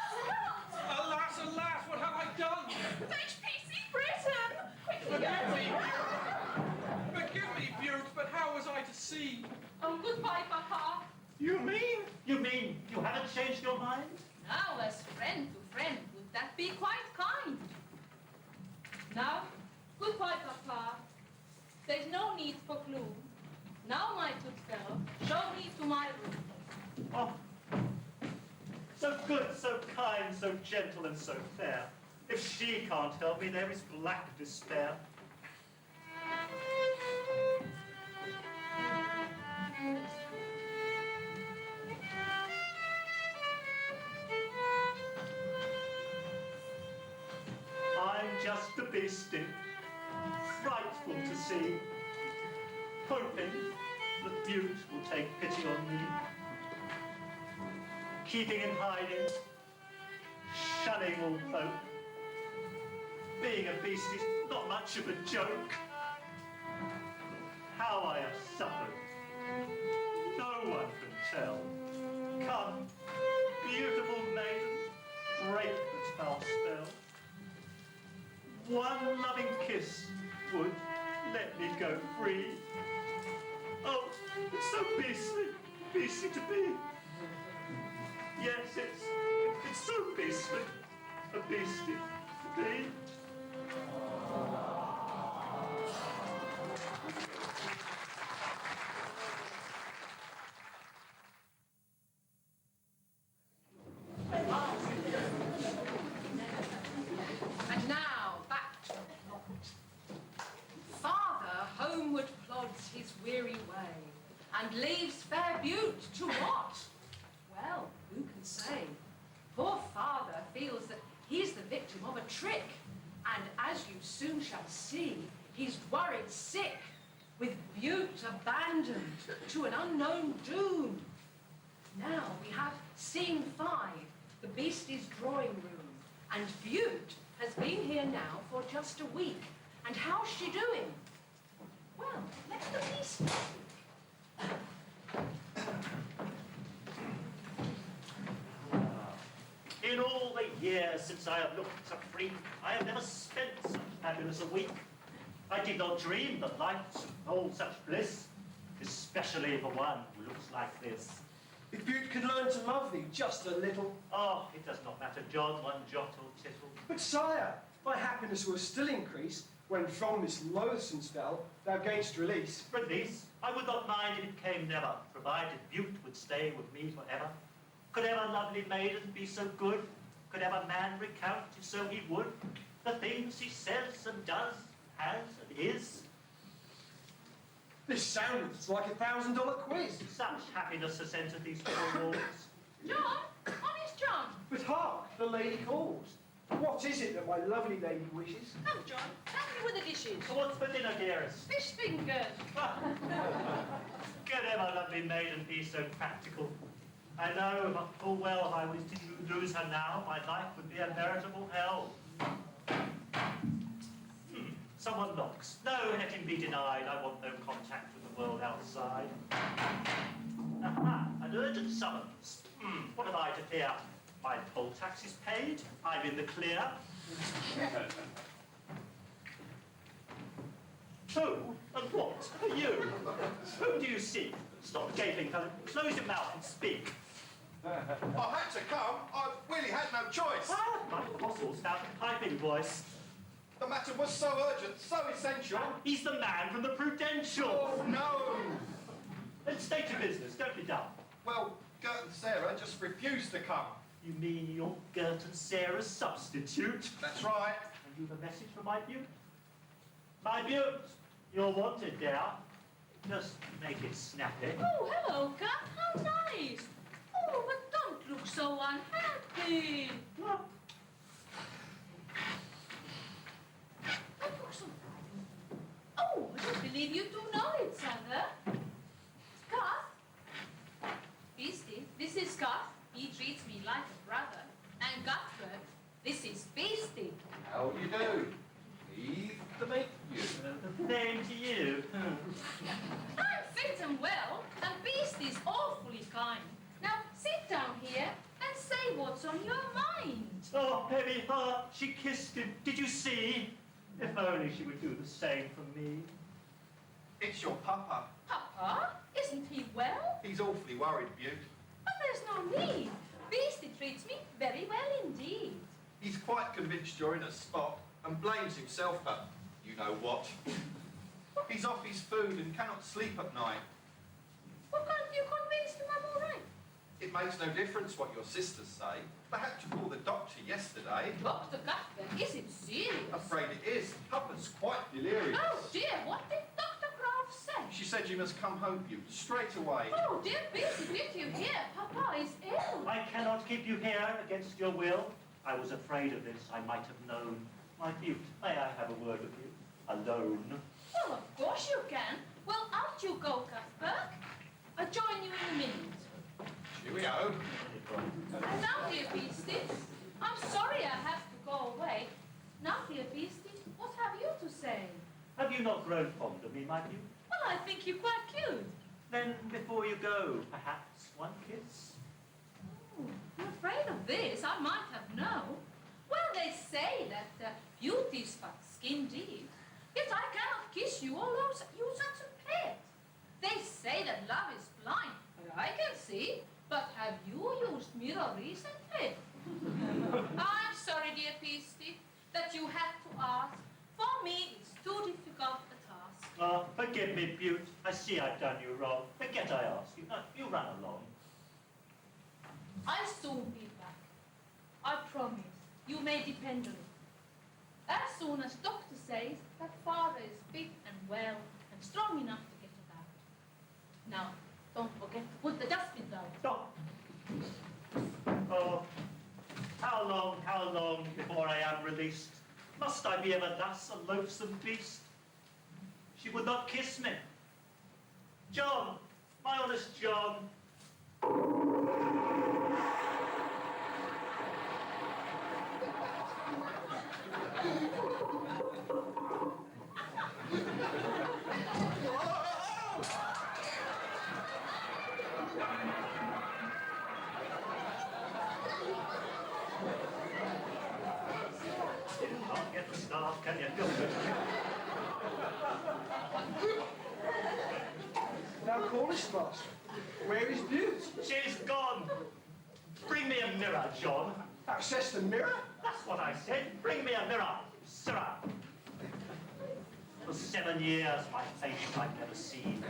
Alas, alas, what have I done? HPC Britain! Quickly, Gertie! Forgive me, Beaut, but how was I to see? Oh, goodbye, Papa. You mean you haven't changed your mind? Now, as friend to friend, would that be quite kind? Now, goodbye, Papa. There's no need for gloom. Now, my good fellow, show me to my room. Oh, so good, so kind, so gentle and so fair. If she can't help me, there is black despair. I'm just a beastie, frightful to see, hoping that Beaut will take pity on me. Keeping in hiding, shunning all folk. Being a beastie's not much of a joke. How I have suffered, no one can tell. Come, beautiful maiden, break the foul spell. One loving kiss would let me go free. Oh, it's so beastly to be. Yes, it's so beastly, a beastie to be. And now, back to the plot. Father homeward plods his weary way, and leaves fair Beaut to what? Well, who can say? Poor father feels that he's the victim of a trick, and as you soon shall see, he's worried sick, with Beaut abandoned to an unknown doom. Now we have scene 5, the Beastie's drawing room, and Beaut has been here now for just a week. And how's she doing? Well, let the Beastie. In all the years since I have looked so free, I have never spent such happiness a week. I did not dream that life should hold such bliss, especially for one who looks like this. If Beaut could learn to love thee just a little. Oh, it does not matter, John, one jot or tittle. But sire, thy happiness will still increase when from this loathsome spell thou gainst release. Release? I would not mind if it came never, provided Beaut would stay with me forever. Could ever lovely maiden be so good? Could ever man recount, if so he would, the things he says and does, has and is? This sounds like a $1,000 quiz. Such happiness has entered these four walls. John, honest John. But hark, the lady calls. What is it that my lovely lady wishes? Come, John, help me with the dishes. So what's for dinner, dearest? Fish fingers. Good ever lovely maiden be so practical. I know, but full well if I was to lose her now, my life would be a veritable hell. Someone knocks. No, let him be denied. I want no contact with the world outside. Aha, an urgent summons. What have I to fear? My poll tax is paid. I'm in the clear. Who and what are you? Whom do you seek? Stop gaping, fellow. Close your mouth and speak. I had to come. I really had no choice. Ah, my apostle's found a piping voice. The matter was so urgent, so essential. He's the man from the Prudential. Oh, no. Then state your business, don't be dumb. Well, Gert and Sarah just refused to come. You mean you're Gert and Sarah's substitute? That's right. And you've a message for my Beaut? My Beaut, you're wanted there. Just make it snappy. Oh, hello, Kat. How nice. Oh, but don't look so unhappy. Look, Don't look so happy. Oh, I don't believe you two know each other. Kat? Beastie, this is Kat. He treats me like a brother. And Cuthbert, this is Beastie. How do you do? Pleased to meet you. the same to you. I'm fit and well, and Beastie's awfully kind. Now, sit down here and say what's on your mind. Oh, heavy heart, she kissed him. Did you see? If only she would do the same for me. It's your papa. Papa, isn't he well? He's awfully worried, Beaut. But there's no need. Beastie treats me very well indeed. He's quite convinced you're in a spot and blames himself for you know what. He's off his food and cannot sleep at night. Well, can't you convince him I'm all right? It makes no difference what your sisters say. They had to call the doctor yesterday. Dr. Cuthbert, is it serious? Afraid it is. Papa's quite delirious. Oh, dear, what did Dr. Croft say? She said you must come home, Beaut, straight away. Oh, dear Beastie, did you hear? Papa is ill. I cannot keep you here against your will. I was afraid of this. I might have known. My Beaut, may I have a word with you? Alone. Well, of course you can. Well, out you go, Cuthbert. I'll join you in a minute. Cheerio. And now, dear Beastie, I'm sorry I have to go away. Now, dear Beastie, what have you to say? Have you not grown fond of me, my Beaut? Well, I think you're quite cute. Then, before you go, perhaps one kiss? Oh, I'm afraid of this. I might have known. Well, they say that beauty's but skin deep. Yet I cannot kiss you or use such a pet. They say that love is blind, but I can see. But have you used mirror recently? I'm sorry, dear Beastie, that you had to ask. For me, it's too difficult a task. Oh, forgive me, Beaut. I see I've done you wrong. Forget I asked you. You run along. I'll soon be back. I promise. You may depend on it. As soon as doctor says that father is fit and well and strong enough to get about. Now, don't forget to put the dustbin down. Stop. Oh, how long before I am released? Must I be ever thus a loathsome beast? She would not kiss me. John, my honest John. Can't get the staff, can you? Now call this master. Where is Beaut? She's gone. Bring me a mirror, John. Access the mirror? That's what I said. Bring me a mirror, sirrah. For 7 years, my face I've never seen.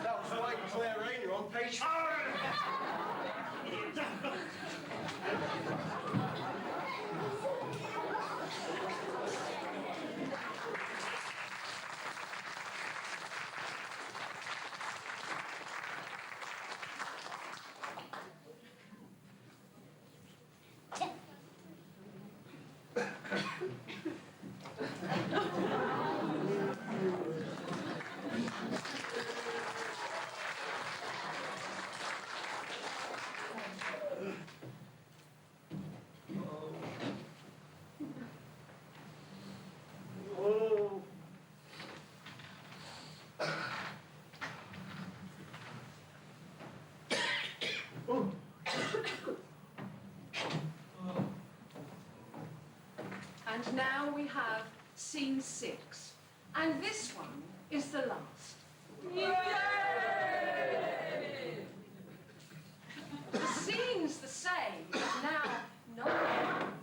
That was like Claire Rayner on page 5. And now we have scene 6. And this one is the last. Yay! The scene's the same, but now no one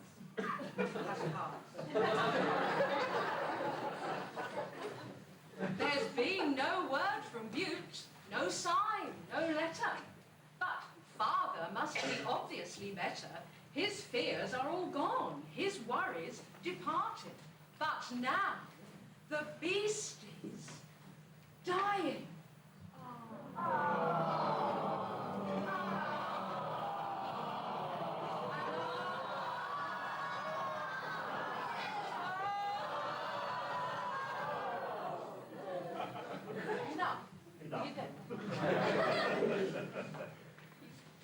has a heart. There's been no word from Beaut, no sign, no letter. But father must be obviously better. His fears are all gone, his worries departed. But now, the Beastie's dying.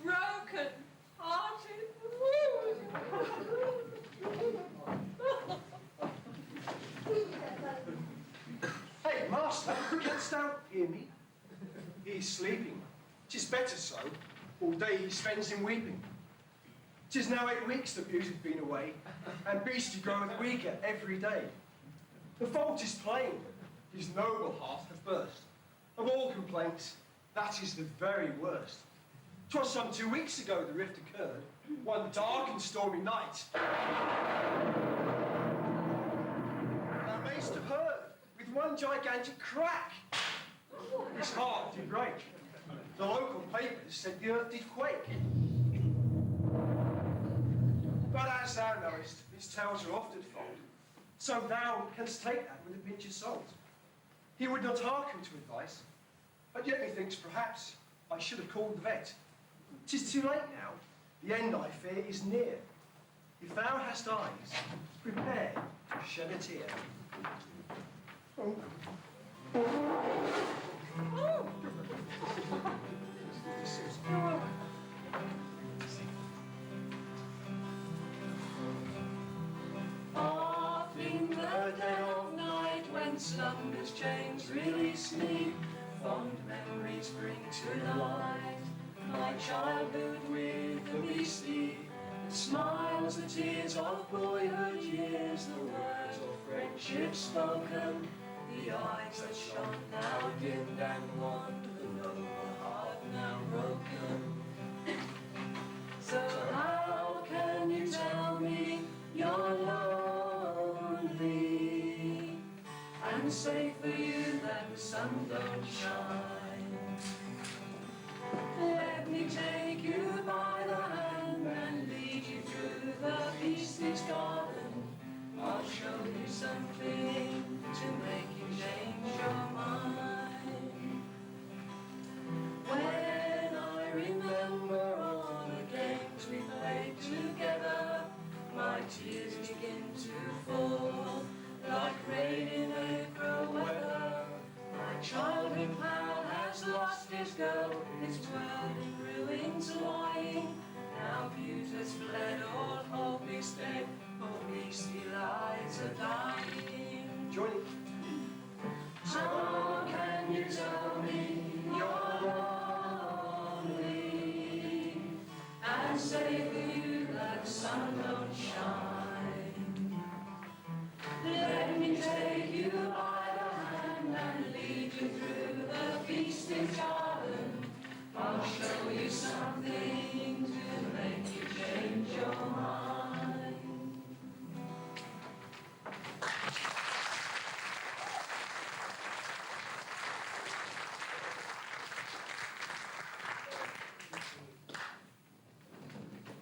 Broken hearted. Hey, master, canst thou hear me? He is sleeping. 'Tis better so. All day he spends in weeping. 'Tis now 8 weeks that Beaut hath been away, and Beastie groweth weaker every day. The fault is plain. His noble heart hath burst. Of all complaints, that is the very worst. 'Twas some 2 weeks ago the rift occurred, one dark and stormy night. Thou mayst have heard, with one gigantic crack, his heart did break. The local papers said the earth did quake. But as thou knowest, his tales are often told, so thou canst take that with a pinch of salt. He would not hearken to advice, but yet methinks perhaps I should have called the vet. 'Tis too late now, the end I fear is near. If thou hast eyes, prepare to shed a tear. Off in the dead of night, when slumber's chains release me, fond memories bring to light my childhood with the Beastie. The smiles, the tears of boyhood years, the words of friendship spoken, the eyes that shone now dimmed and wan, the noble heart now broken. So how can you tell me you're lonely, and say for you that the sun don't shine? Let me take you by the hand and lead you through the Beastie's garden. I'll show you something to make you change your mind. When I remember all the games we played together, my tears begin to fall like rain in April weather. My childhood pal has lost his girl, his world in ruins lying. Now Beaut has fled, all hope is dead, all Beastie lies are dying. Join it. How can you tell me you're lonely, and say for you that the sun don't shine? Let me take you by the hand and lead you through the Beastie's garden. I'll show you something to make you change your mind.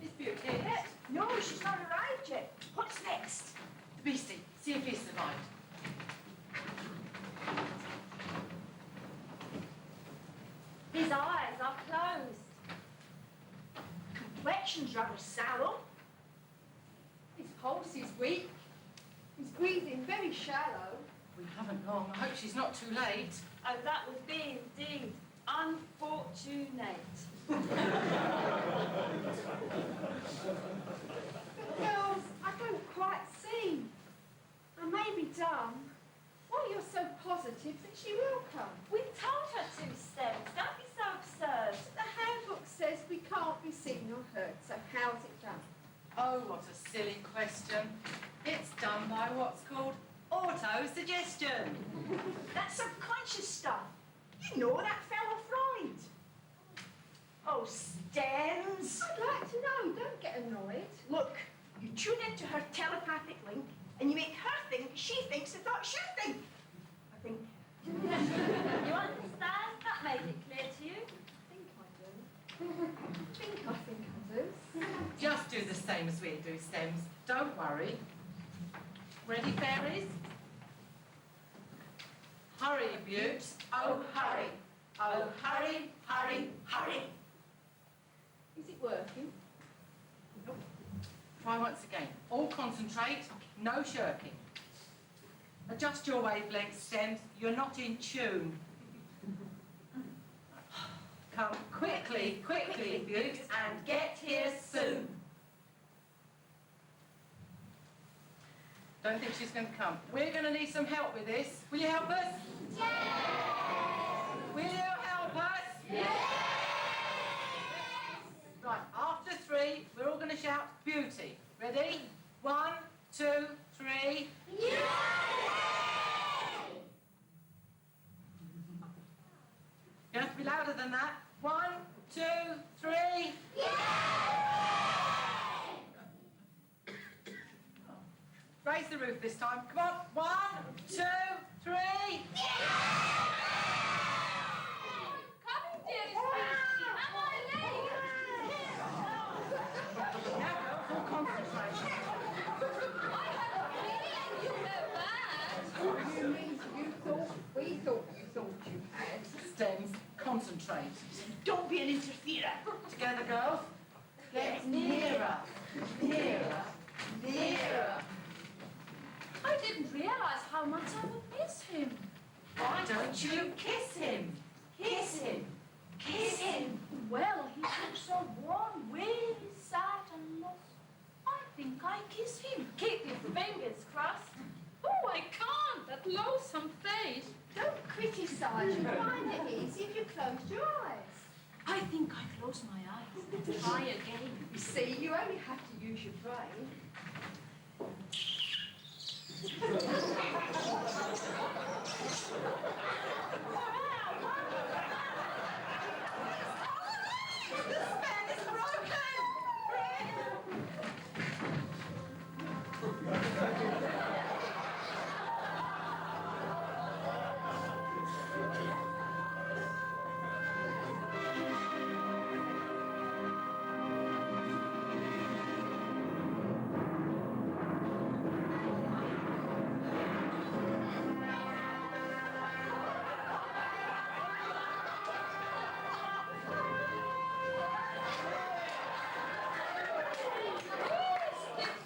Is Beaut here yet? No, she's not arrived yet. What's next? Beastie, see if he's survived. His eyes are closed. Complexion's rather sallow. His pulse is weak. He's breathing very shallow. We haven't long. I hope she's not too late. Oh, that would be indeed unfortunate. Girls, I don't quite see. I may be dumb. Why you're so positive that she will come? We told her to, Stems. Don't be so absurd. The handbook says we can't be seen or heard, so how's it done? Oh, what a silly question. It's done by what's called auto-suggestion. That's subconscious stuff. You know that fella Freud. Oh, Stems. I'd like to know. Don't get annoyed. Look, you tune into her telepathic link and you make her think she thinks the thoughts you think. I think. You understand? That made it clear to you. I think I do. Just do the same as we do, Stems. Don't worry. Ready, fairies? Hurry, Beaut. Oh, hurry. Oh, hurry, hurry, hurry. Is it working? Nope. Try once again. All concentrate, no shirking. Adjust your wavelength, Stems. You're not in tune. Come quickly, quickly, Beaut, and get here soon. Don't think she's going to come. We're going to need some help with this. Will you help us? Yes! Will you help us? Yes! Right, after 3, we're all going to shout beauty. Ready? 1, 2, 3. Yes! You have to be louder than that. 1, 2, 3. Raise the roof this time. Come on. 1, 2, 3. Coming, dearest Beastie. Am I late? Now, girls, all concentrate. I have a feeling you know that. You mean we thought you had. Stems, concentrate. Don't be an interferer. Together, girls. Get nearer. Nearer. Nearer. I didn't realize how much I would miss him. Why don't you kiss him? Kiss him. Kiss him. Well, he looked so warm, really sad and lost. I think I kiss him. Keep your fingers crossed. Oh, I can't. That loathsome face. Don't criticise. You'll find it easy if you close your eyes. I think I close my eyes. Try again. You see, you only have to use your brain.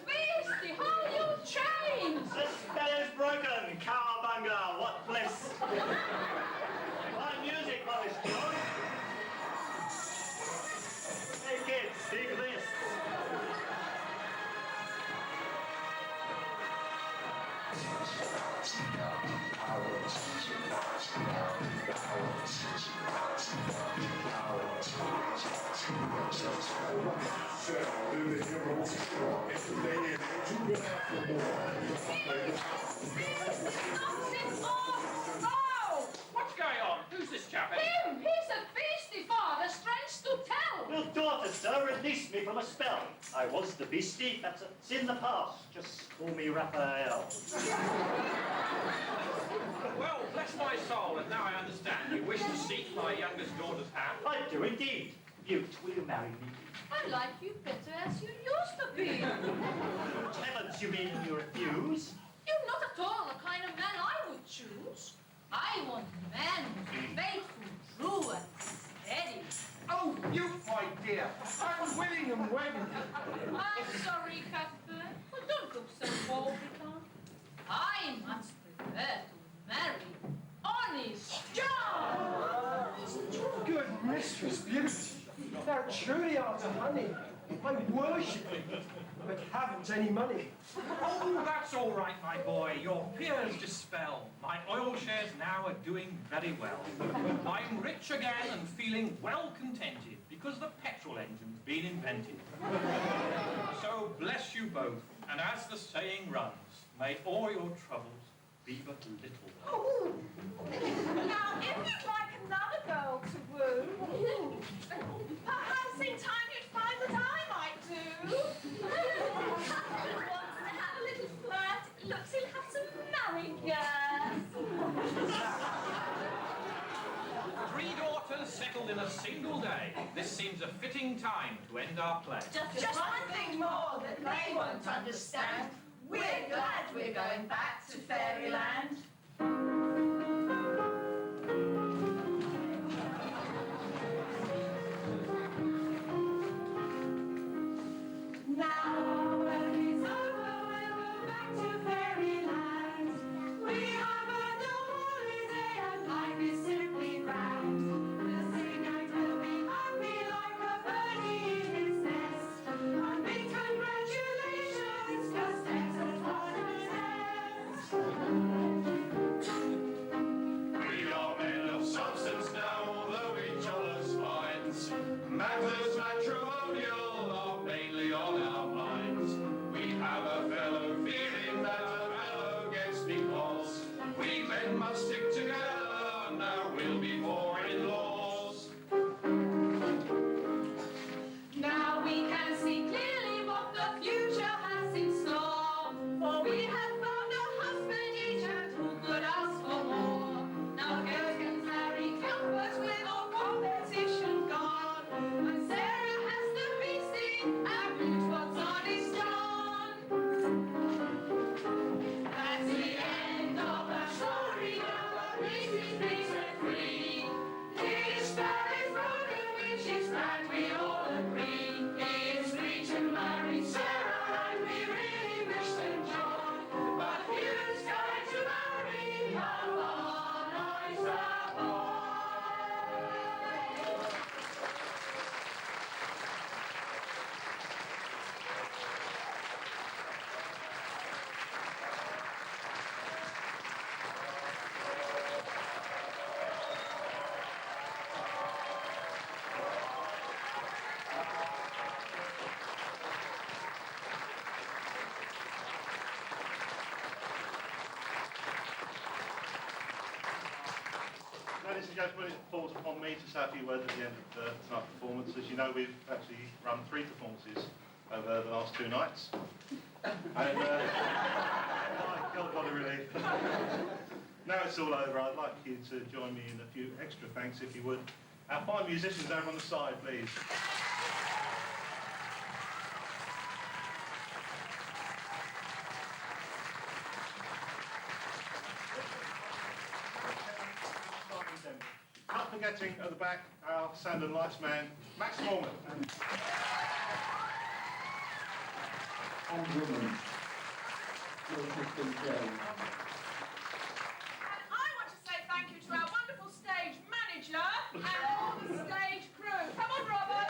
Beastie, how you changed! The spell is broken. Cowabunga, what bliss. My music, Morris John. Hey kids, dig this. Oh! What's going on? Who's this chap? Him! He's a beastie, father, strange to tell! Your daughter, sir, released me from a spell. I was the Beastie. It's in the past. Just call me Raphael. Well, bless my soul, and now I understand. You wish to seek my youngest daughter's hand. I do indeed. Beaut, will you marry me? I like you better as you used to be. Good heavens, you mean you refuse? You're not at all the kind of man I would choose. I want a man who's faithful, true, and steady. Oh, you, my dear. I was willing and wedding. I'm sorry, Cuthbert, but don't look so bold, Tom. I much prefer to marry honest John. Good mistress, Beaut. Thou truly art a honey. I worship you, but haven't any money. Oh, that's all right, my boy. Your fears dispel. My oil shares now are doing very well. I'm rich again and feeling well contented because the petrol engine's been invented. So bless you both, and as the saying runs, may all your troubles be but little. Oh, now, if you'd like another girl to woo, perhaps in time you'd find that I might do. Wants to have a little flirt. Looks he'll have some married girls. 3 daughters settled in a single day. This seems a fitting time to end our play. Just one thing more that they won't understand. We're glad we're going back to fairyland. Now our work is over, we'll go back to fairyland. We have had a holiday and life is simply grand. The sea-knight will be happy like a birdie in his nest. And big congratulations, 'cause Texas was a test. We are men of substance now, although each other's minds. Matters matrimonial are mainly on our minds. We have a fellow feeling that a fellow gets because we men must stick together, now we'll be four-in-laws. Now we can see clearly what the future has in store. For we have found a husband each and who could ask for more. Now girls can marry Cuthbert with all competition gone. And Sarah has the Beastie and Beaut what's on his John. That's the end of the story. Now the Beastie's been set free. His spell is broken, which is glad we all agree. He is free to marry Sarah, and we really wish them joy. But Hugh's going to marry our oyster boy. Ladies and gentlemen, it falls upon me to say a few words at the end of tonight's performance. As you know, we've actually run 3 performances over the last 2 nights. And, my God, what a relief. Now it's all over, I'd like you to join me in a few extra thanks, if you would. Our fine musicians over on the side, please. Not forgetting at the back our sound and lights man, Max Morgan. And women. And I want to say thank you to our wonderful stage manager and all the stage crew. Come on, Robert.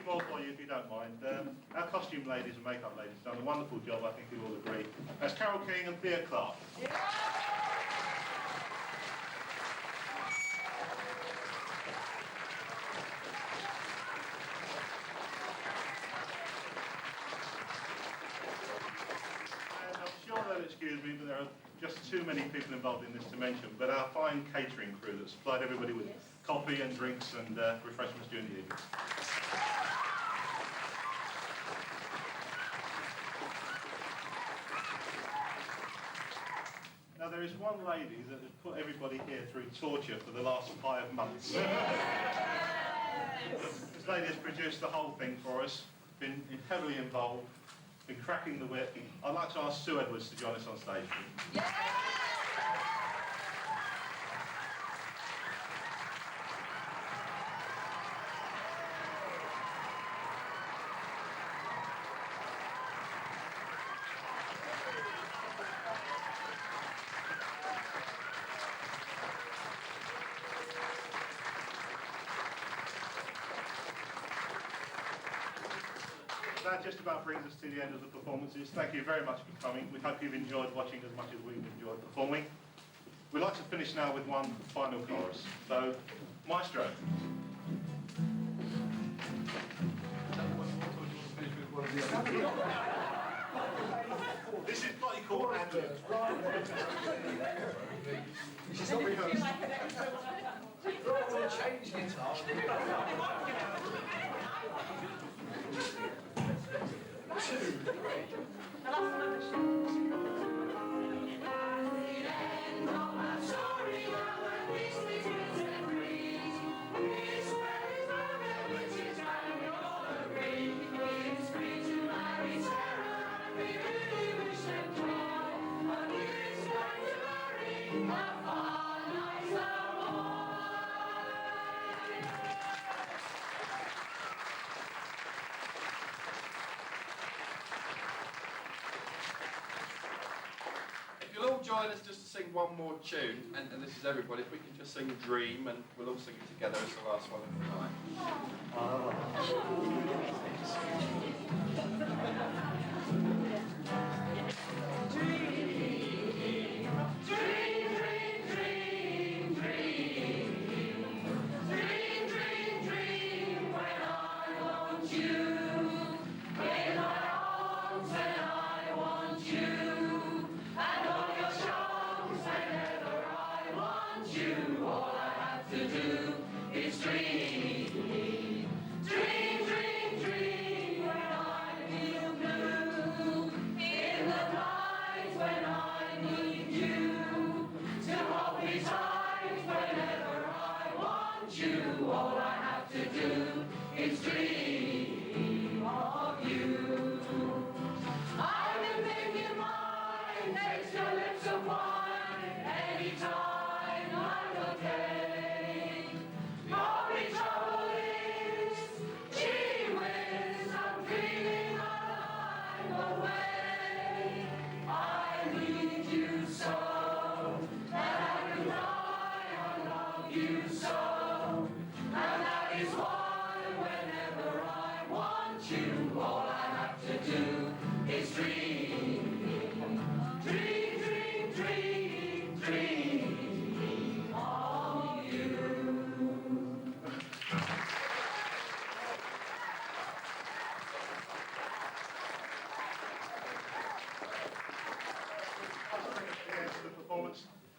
More for you, if you don't mind. Our costume ladies and makeup ladies have done a wonderful job, I think you all agree. That's Carole King and Thea Clark. And I'm sure they'll excuse me, but there are just too many people involved in this to mention, but our fine catering crew that supplied everybody with coffee and drinks and refreshments during the evening. Now, there is one lady that has put everybody here through torture for the last 5 months. This lady has produced the whole thing for us, been heavily involved, been cracking the whip. I'd like to ask Sue Edwards to join us on stage. that just about brings us to the end of the performances. Thank you very much for coming. We hope you've enjoyed watching as much as we've enjoyed performing. We'd like to finish now with one final chorus. So, Maestro. This is what you call ad-lib. She's not rehearsed. Change guitar. You'll all join us just to sing one more tune, and this is everybody. If we can just sing Dream, and we'll all sing it together as the last one of the night.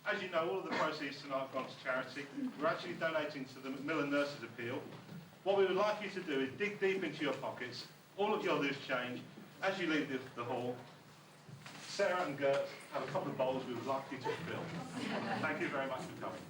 As you know, all of the proceeds tonight have gone to charity. We're actually donating to the Macmillan Nurses Appeal. What we would like you to do is dig deep into your pockets, all of your loose change, as you leave the hall. Sarah and Gert have a couple of bowls we would like you to fill. Thank you very much for coming.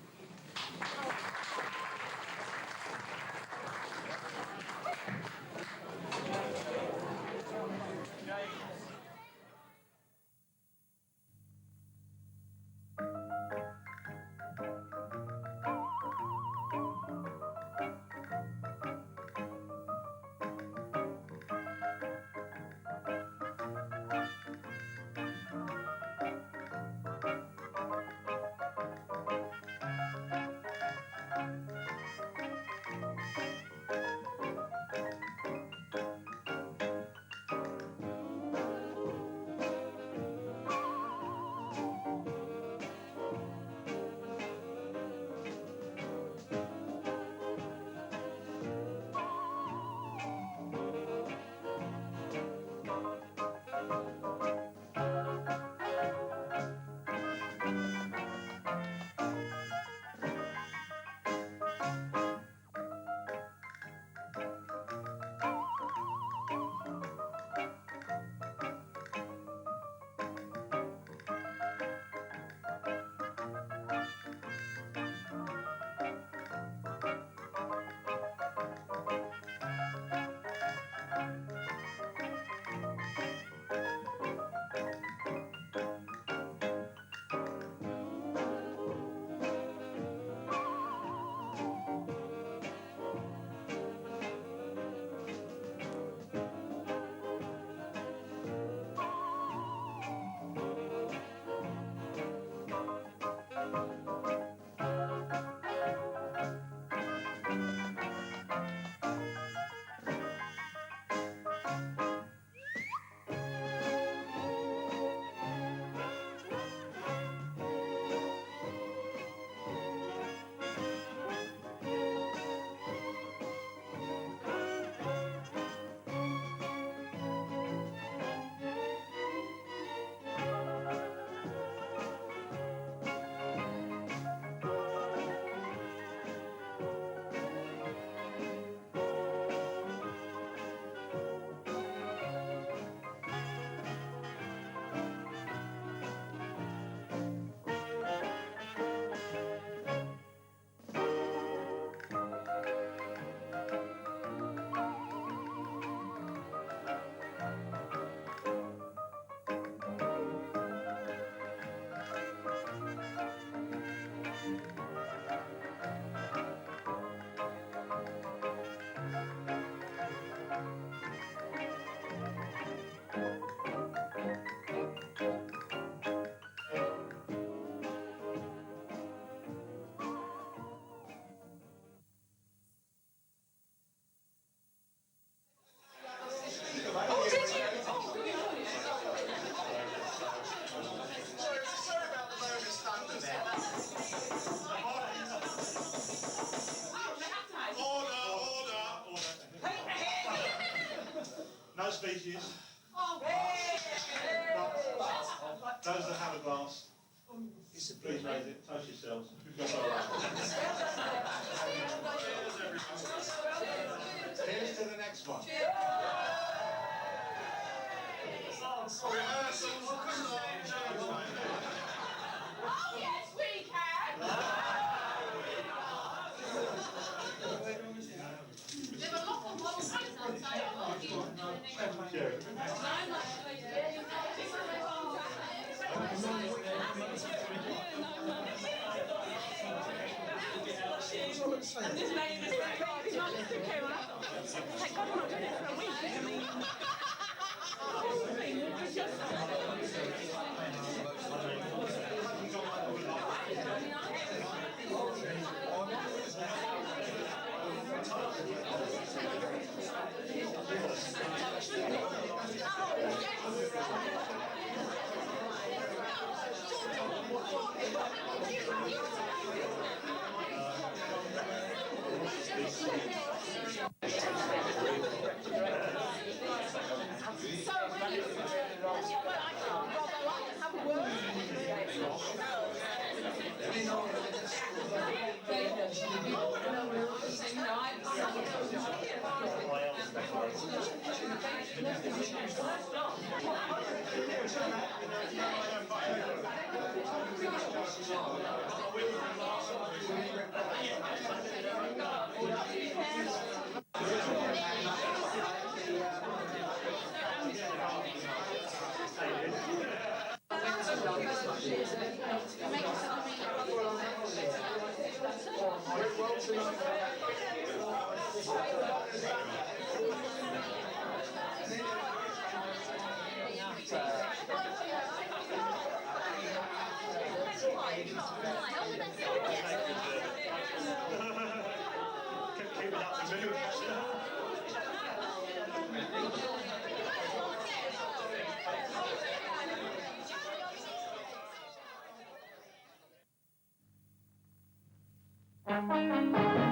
species. Those that have a glass, please raise it, toast yourselves. Here's to the next one. Oh, yes, we can. There were lots of volunteers outside. And this lady was like, God, it's not just a camera. Thank God I'm not doing it for a week. I mean, the whole thing would be just... So, really, that's your way I can't rob a lot and have a word. Keep it up the mood. Thank you.